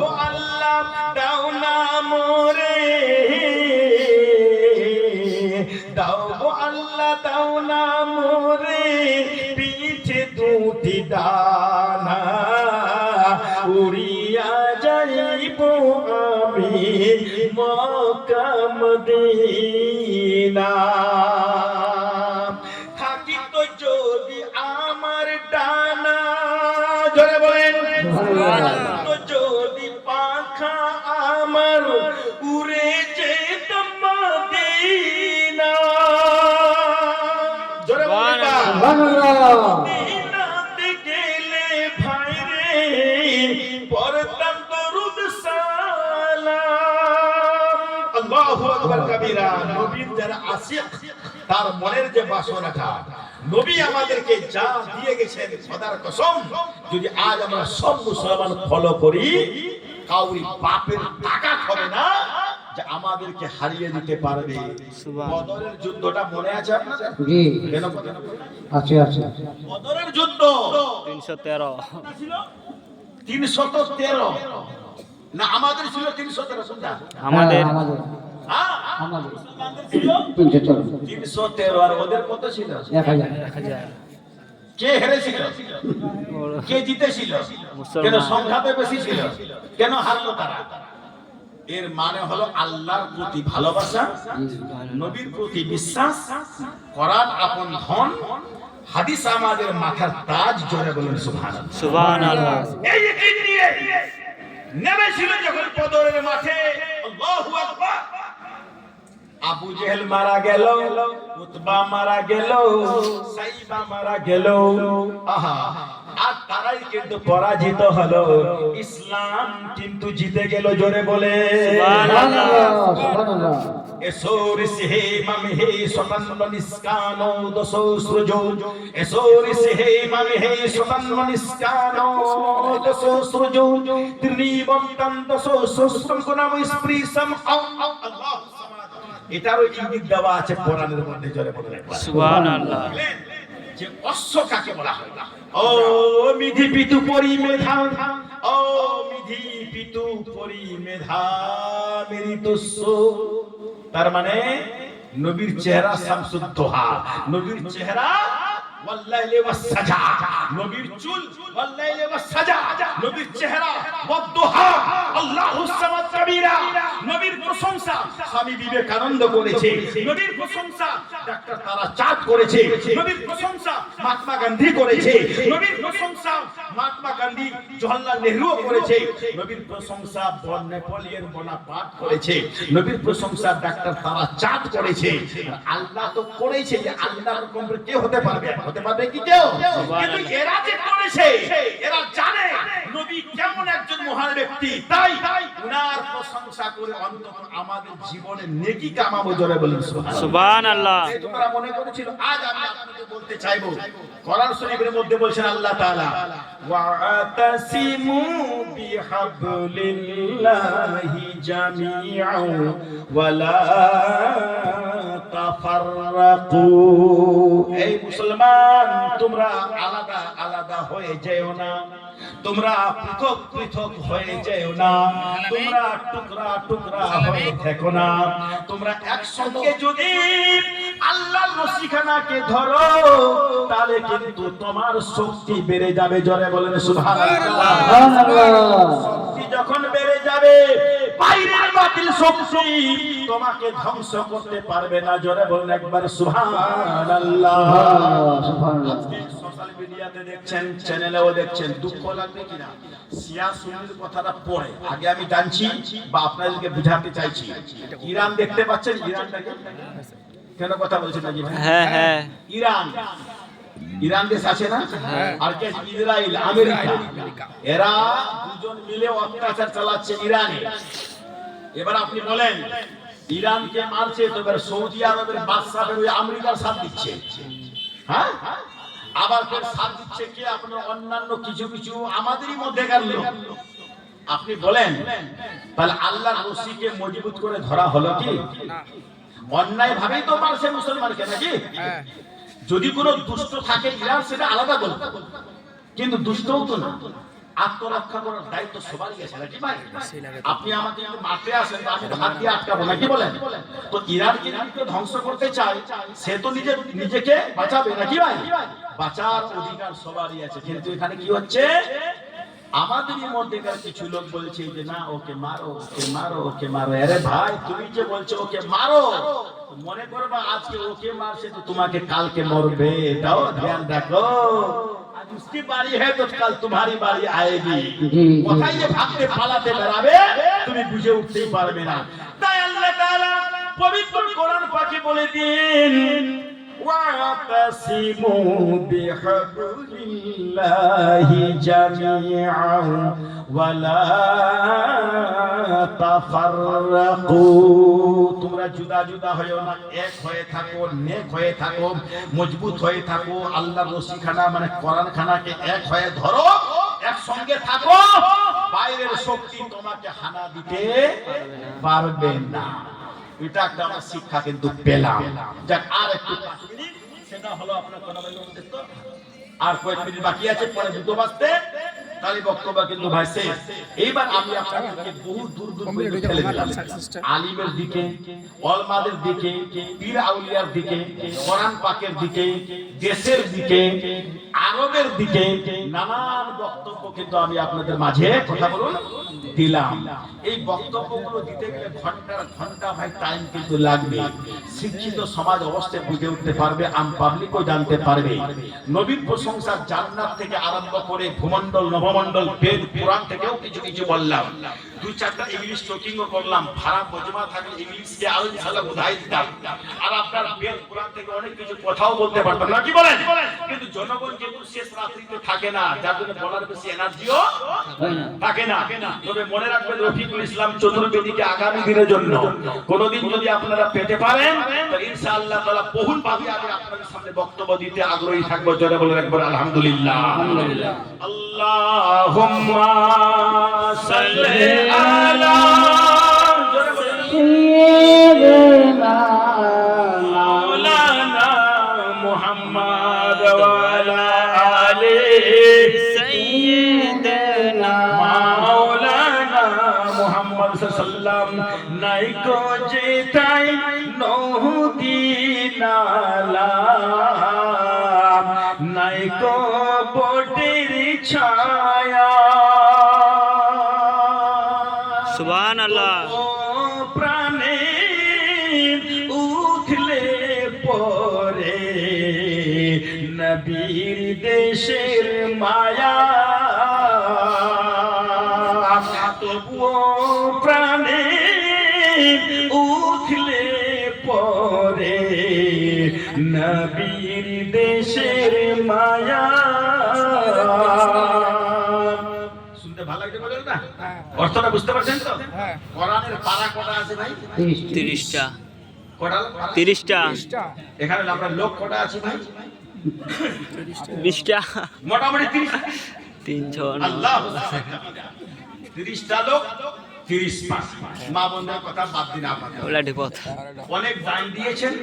ও আল্লাহ, দাও না মোরে, দাও গো আল্লাহ, দাও না মোরে পিঠে দুটি ডানা, উড়িয়া যাইব আমি মক্কা মদিনা। থাকিত যদি আমার ডানা, জোরে বলেন, থাকিত যদি পাখা আমার, উড়ে যেতাম মদিনা। জোরে বলেন সুবহানাল্লাহ। মদিনাতে গেলে ভাই রে, পড়তাম দরুদ সালাম। আল্লাহু আকবার কবীরা। নবীর যারা আশিক, তার মনের যে বাসনাটা, নবী আমাদেরকে যা দিয়ে গেছেন, খোদার কসম, যদি আজ আমরা সব মুসলমান ফলো করি, কাউরি বাপের টাকা হবে না যে আমাদেরকে হারিয়ে দিতে পারবে। বদরের যুদ্ধটা মনে আছে আপনাদের? জি, কেন আছে আছে। বদরের যুদ্ধ 313 ছিল 313 না, আমাদের ছিল 313। কোনটা আমাদের হ্যাঁ, আমাদের হ্যাঁ, আমাদের মুসলমানদের ছিল 313 313 আর ওদের কত ছিল? 1000। কে হেরেছিল? কে জিতেছিল? কেন সংখ্যাতে বেশি ছিল? কেন হারলো তারা? এর মানে হলো আল্লাহর প্রতি ভালোবাসা, নবীর প্রতি বিশ্বাস, কোরআন আপন ধন, হাদিস আমাদের মাথার তাজ, জোরে বলেন সুবহানাল্লাহ। সুবহানাল্লাহ। এই ইয়াকিন নিয়ে নেমেছিল যখন বদরের মাঠে, আল্লাহু আকবার, আবু জেহেল মারা গেল, উতবা মারা গেল, সাইবা মারা গেল, আহা, আর তারাই কিন্তু পরাজিত হলো, ইসলাম কিন্তু জিতে গেল। জোরে বলে সুবহানাল্লাহ, সুবহানাল্লাহ। এসোরিস হে মামি হে সতন্ন নিষ্কানো দশো সৃজো, এসোরিস হে মামি হে সতন্ন নিষ্কানো দশো সৃজো, ত্রিনিবন্তন দশো সহস্রম গুণম স্পৃশম আল্লাহু সামাদ। এটারও ইঙ্গিত দেওয়া আছে কোরআনের মধ্যে। জোরে বলে সুবহানাল্লাহ। যে অশ্ব কাকে বলা হয়? ও মিধি পিতু পরিমেধা, ও মিধি পিতু পরিমেধা মেরিতস্য, তার মানে নবীর চেহারা শামসুদ্দোহা, নবীর চেহারা ওয়াল্লাইলি ওয়াসসাজা, নবীর চুল ওয়াল্লাইলি ওয়াসসাজা, নবীর চেহারা ওয়াদ্দোহা, আল্লাহুস সামাদ কাবীরা। নবীর প্রশংসা স্বামী বিবেকানন্দ করেছে, নবীর প্রশংসা ডাক্তার তারাচাঁদ করেছে, নবীর প্রশংসা মহাত্মা গান্ধী করেছে, নবীর প্রশংসা মহাত্মা গান্ধী জওহরলাল নেহরু করেছে, নবীর প্রশংসা নেপোলিয়ন বোনাপার্ট করেছে, নবীর প্রশংসা ডাক্তার তারাচাঁদ করেছে। আল্লাহ তো করেছে, যে আল্লাহর রকম কে হতে পারবে? হতে পারবে কি কেউ? কিন্তু এরা যে করেছে, এরা জানে নবী কেমন একজন মহান ব্যক্তি, তাই উনার প্রশংসা করে অন্তত আমাদের জীবনে নেকি কামাবো। জোরে বলুন সুবহানাল্লাহ। এই তোমরা মনে করেছিল, আজ আমি আপনাদের বলতে চাইবো, কোরআন শরীফের মধ্যে বলছেন আল্লাহ তাআলা, ওয়াতাসিমু বিহাবলিল্লাহি জামিআন ওয়ালা তাফাররাকু। এই মুসলমান, তোমরা আলাদা আলাদা হয়ে যেও না, তোমরা পৃথক পৃথক হয়ে যেও না, তোমরা টুকরা টুকরা হয়ে থেকো না, তোমরা একসঙ্গে যদি আল্লাহর রশিখানাকে ধরো, তাহলে কিন্তু তোমার শক্তি বেড়ে যাবে। জোরে বলেন সুবহানাল্লাহ। শক্তি যখন বেড়ে যাবে, বাইরের বাতিল শক্তি তোমাকে ধ্বংস করতে পারবে না। জোরে বলেন একবার সুবহানাল্লাহ। আজকে সোশ্যাল মিডিয়াতে দেখছেন, চ্যানেলেও দেখছেন, দুঃখ লাগবে কিনা? শিয়া সুন্নির কথাটা পড়ে আগে আমি জানছি বা আপনাদেরকে বুঝাতে চাইছি। ইরান দেখতে পাচ্ছেন, ইরানটাকে কেন কথা বলছেন না? হ্যাঁ হ্যাঁ, ইরান, ইরান দেশ আছে না, আর কে? ইসরায়েল, আমেরিকা, এরা দুজন মিলে অত্যাচার চালাচ্ছে ইরানে। এবার আপনি বলেন, ইরানকে মারছে তো এবার সৌদি আরবের বাদশা ওই আমেরিকার সাথ দিচ্ছে, হ্যাঁ? আবার ফের সাথ দিচ্ছে কে? আপনার অন্যান্য কিছু কিছু আমাদেরই মধ্যেকার লোক। আপনি বলেন, তাহলে আল্লাহর রশিকে মজবুত করে ধরা হলো কি? অন্যায় ভাবেই তো মারছে মুসলমানকে, নাকি? যদি কোনো দুষ্ট থাকে ইরান, সেটা আলাদা বলতো, কিন্তু দুষ্টও তো না। আত্মরক্ষা করার দায়িত্ব সবারই আছে, নাকি ভাই? আপনি আমাকে মারতে আসেন, আমি তো হাত দিয়ে আটকাবো, নাকি বলেন? তো ইরানকে ধ্বংস করতে চায়, সে তো নিজেকে বাঁচাবে, নাকি ভাই? বাঁচার অধিকার সবারই আছে, কিন্তু এখানে কি হচ্ছে? আমাদেরই মধ্যেকার কিছু লোক বলছে যে না, ওকে মারো, ওকে মারো, ওকে মারো। আরে ভাই, তুমি যে বলছো ওকে মারো, মনে করবা আজকে ওকে মারছে তো তোমাকে কালকে মরবে, এটাও ধ্যান রাখো। आज उसकी बारी है तो कल तुम्हारी बारी आएगी। কোথায় যে ভাগতে পালাতে বেরাবে তুমি বুঝে উঠতেই পারবে না। তাই আল্লাহ তাআলা পবিত্র কোরআন পাকে বলে দিন, واعتصموا بحبل الله جميعا ولا تفرقوا। তোমরা জুদা জুদা হয়েও না, এক হয়ে থাকো, নেক হয়ে থাকো, মজবুত হয়ে থাকো। আল্লাহর রশিখানা মানে কোরআন খানাকে এক হয়ে ধরো, একসঙ্গে থাকো, বাইরের শক্তি তোমাকে হানা দিতে পারবে না। এটা একটা আমরা শিক্ষা কিন্তু পেলাম। যাক, আর একটু সেটা হলো আপনার কথা বলতে উদ্দেশ্য তো আর কয়েক মিনিট বাকি আছে, পরে 2টো বাজতে তাহলে বক্তব্য কিন্তু ভাই শেষ। এইবার আমি আপনাদেরকে বহু দূর দূর পর্যন্ত ঠেলে দিলাম, আলিমের দিকে, ওলামাদের দিকে, পীর আউলিয়ার দিকে, কোরআন পাকের দিকে, দেশের দিকে, আরবের দিকে, নানান বক্তব্য কিন্তু আমি আপনাদের মাঝে কথা বলুন দিলাম। এই বক্তব্যগুলো দিতে গেলে ঘন্টার ঘন্টা ভাই টাইম কিন্তু লাগবে। শিক্ষিত সমাজ অবশ্যই বুঝে উঠতে পারবে, আম পাবলিকও জানতে পারবে। নবীর প্রশংসা জান্নাত থেকে আরম্ভ করে ভূমণ্ডল নবমণ্ডল বেদ পুরাণ থেকেও কিছু কিছু বললাম। দুই চারটা ইংলিশ টকিংও করলাম। ভাড়া মজমা থাকলে ইংলিশকে আরো ইনশাআল্লাহ বুঝাই দিতাম। আর আপনার বেদ পুরাণ থেকে অনেক কিছু কথাও বলতে পারতাম না, কি বলেন? কিন্তু জনগণ যেহেতু শেষ রাত্রিতে থাকে না, যার জন্য বলার বেশি এনার্জিও থাকে না। তবে মনে রাখবেন রফিকুল ইসলাম চতুর্বেদীকে আগামী দিনের জন্য কোনদিন যদি আপনারা পেতে পারেন, তো ইনশাআল্লাহ তাআলা বহুল ভাবে আমি আপনাদের সামনে বক্তব্য দিতে আগ্রহী থাকবো। জোরে বলে একবার আলহামদুলিল্লাহ। আলহামদুলিল্লাহ। আল্লাহুম্মা সাল্লি আলা সাইয়্যিদিনা মাওলানা মুহাম্মদ ওয়া আলা আলি সাইয়্যিদিনা মাওলানা মুহাম্মদ সাল্লাল্লাহু নাইকো যেতাই নহদিনালা নাইকো বটের ছায়া সুবহানাল্লাহ। ও প্রাণে উঠলে পরে নবীর দেশের মায়া তবুও প্রাণে উঠলে পরে নবীর দেশের মায়া। শুনতে ভালো লাগছে বলেন না? অর্থটা বুঝতে পারছেন তো? কোরআনের পারা কটা আছে ভাই? 30টা। কটা? 30টা। এখানে আমরা লোক কটা আছে ভাই? 20টা। মোটামুটি 30। 3 জন। আল্লাহ 30টা লোক 30 পাস। মা বোনদের কথা বাদ দিন আপনাদের। ওলা ঢিপত। অনেক দান দিয়েছেন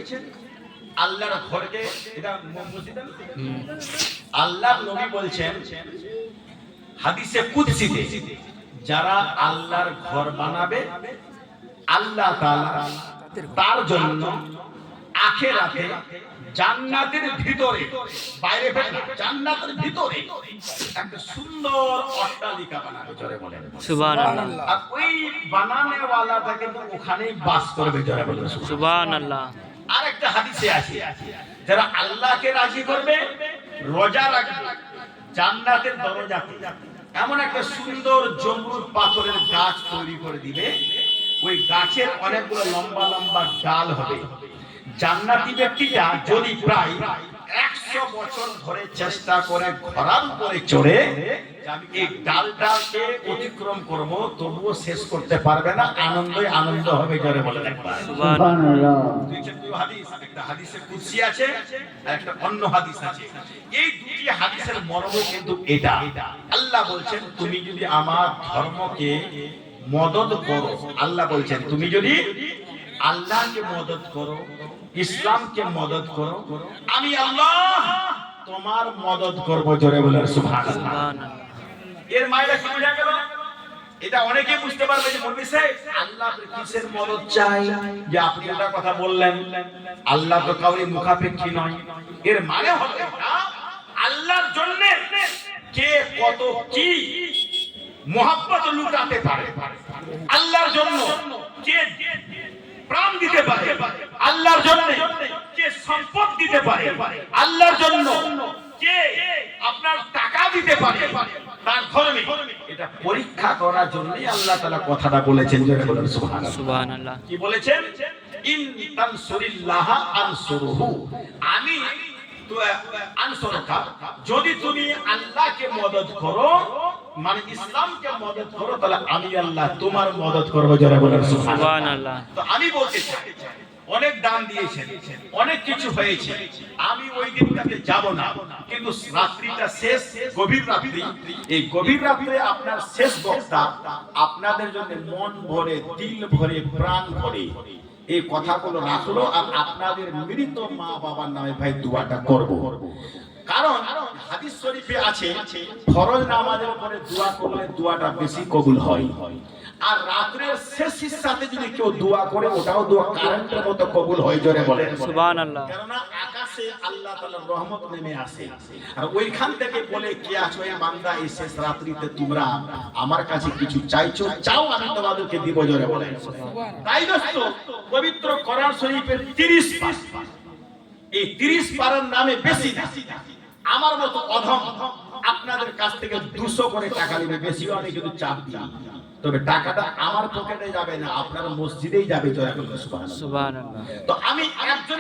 আল্লাহর ঘরকে। এটা মসজিদ না? আল্লাহর নবী বলছেন হাদিসে কুদসিতে, যারা আল্লাহর ঘর বানাবে আল্লাহ তাআলা তার জন্য আখিরাতে জান্নাতের ভিতরে, বাইরে না, জান্নাতের ভিতরে একটা সুন্দর অট্টালিকা বানাবে। জোরে বলেন সুবহানাল্লাহ। আর ওই বানানে ওয়ালাটা কিন্তু ওখানেই বাস করবে। জোরে বলেন সুবহানাল্লাহ। আর একটা হাদিসে আছে, যারা আল্লাহকে রাজি করবে, রোজা রাখবে, জান্নাতের দরজাতে এমন একটা সুন্দর জমরুদ পাথরের গাছ তৈরি করে দিবে। ওই গাছের অনেকগুলো লম্বা লম্বা ডাল হবে। জান্নাতি ব্যক্তিটা যদি প্রায় 100 বছর ধরে চেষ্টা করে ঘোড়ার উপরে চড়ে আমি এই ডালটাকে অতিক্রম করব, তবুও শেষ করতে পারবে না। আনন্দই আনন্দ হবে। জোরে বলেন একবার সুবহানাল্লাহ। দুই হাদিস, একটা হাদিসে কুদসি আছে আর একটা অন্য হাদিস আছে। এই দুটি হাদিসের মর্ম কিন্তু এটা। আল্লাহ বলছেন তুমি যদি আমার ধর্মকে মদদ করো, আল্লাহ বলছেন তুমি যদি আল্লাহকে মদদ করো, ইসলামকে মদদ করো, আমি আল্লাহ তোমার মদদ করব। জোরে বলেন সুবহানাল্লাহ। সুবহানাল্লাহ। এর মাইরা কি বোঝা গেল? এটা অনেকে বুঝতে পারবে যে মৌলভী সাহেব আল্লাহ কিসের মদদ চাই, যে আপনি এটা কথা বললেন। আল্লাহ তো কাউরি মুখাপেক্ষী নয়। এর মানে হবে আল্লাহর জন্য কে কত কি মহব্বত লুটাতে পারে, আল্লাহর জন্য কে প্রাণ দিতে পারে, আল্লাহর জন্য কে সম্পদ দিতে পারে, আল্লাহর জন্য কে আপনার টাকা দিতে পারে তার ধর্মে, এটা পরীক্ষা করার জন্যই আল্লাহ তাআলা কথাটা বলেছেন। জোরে বলেন সুবহানাল্লাহ। সুবহানাল্লাহ। কি বলেছেন? ইন তানসুরিল্লাহ আনসুরহু, আমি আনসুরকা, যদি তুমি আল্লাহকে মদদ করো, মানে ইসলামকে মদদ করো, তাহলে আমি আল্লাহ তোমার মদদ করব। জোরে বলেন সুবহানাল্লাহ। তো আমি বলতে চাই অনেক দান দিয়েছেন, অনেক কিছু হয়েছে, আমি ওই দিনটাতে যাব না। কিন্তু রাত্রিটা শেষ, গভীর রাত্রি, এই গভীর রাত্রে আপনার শেষ বক্তা আপনাদের জন্য মন ভরে, দিল ভরে, প্রাণ ভরে এই কথাগুলো রাখলো। আর আপনাদের মৃত মা বাবার নামে ভাই দোয়াটা করব। কারণ হাদিস শরীফে আছে ফরজ নামাজের পরে দোয়া করলে দোয়াটা বেশি কবুল হয়। আর রাত্রের শেষ হিসাতে যদি কেউ দোয়া করে ওটাও দোয়া কারেন্টের মতো কবুল হয়ে জোরে বলে সুবহানাল্লাহ। কেননা আকাশে আল্লাহ তাআলার রহমত নেমে আসে আর ওইখান থেকে বলে কি আছো এ বান্দা এই শেষ রাত্রিতে তোমরা আমার কাছে কিছু চাইছো চাও আমি তোমাদেরকে দিব জোরে বলে তাই দোস্ত পবিত্র কোরআন শরীফের 30 পারা এই 30 পারার নামে বেশি না আমার মতো অধম আপনাদের কাছ থেকে 200 করে টাকা নেবে বেশিও আমি কিন্তু চাপ দিই তবে টাকাটা আমার পকেটে যাবে না আপনার মসজিদেই যাবে জয় সুবহানাল্লাহ। সুবহানাল্লাহ। তো আমি একজন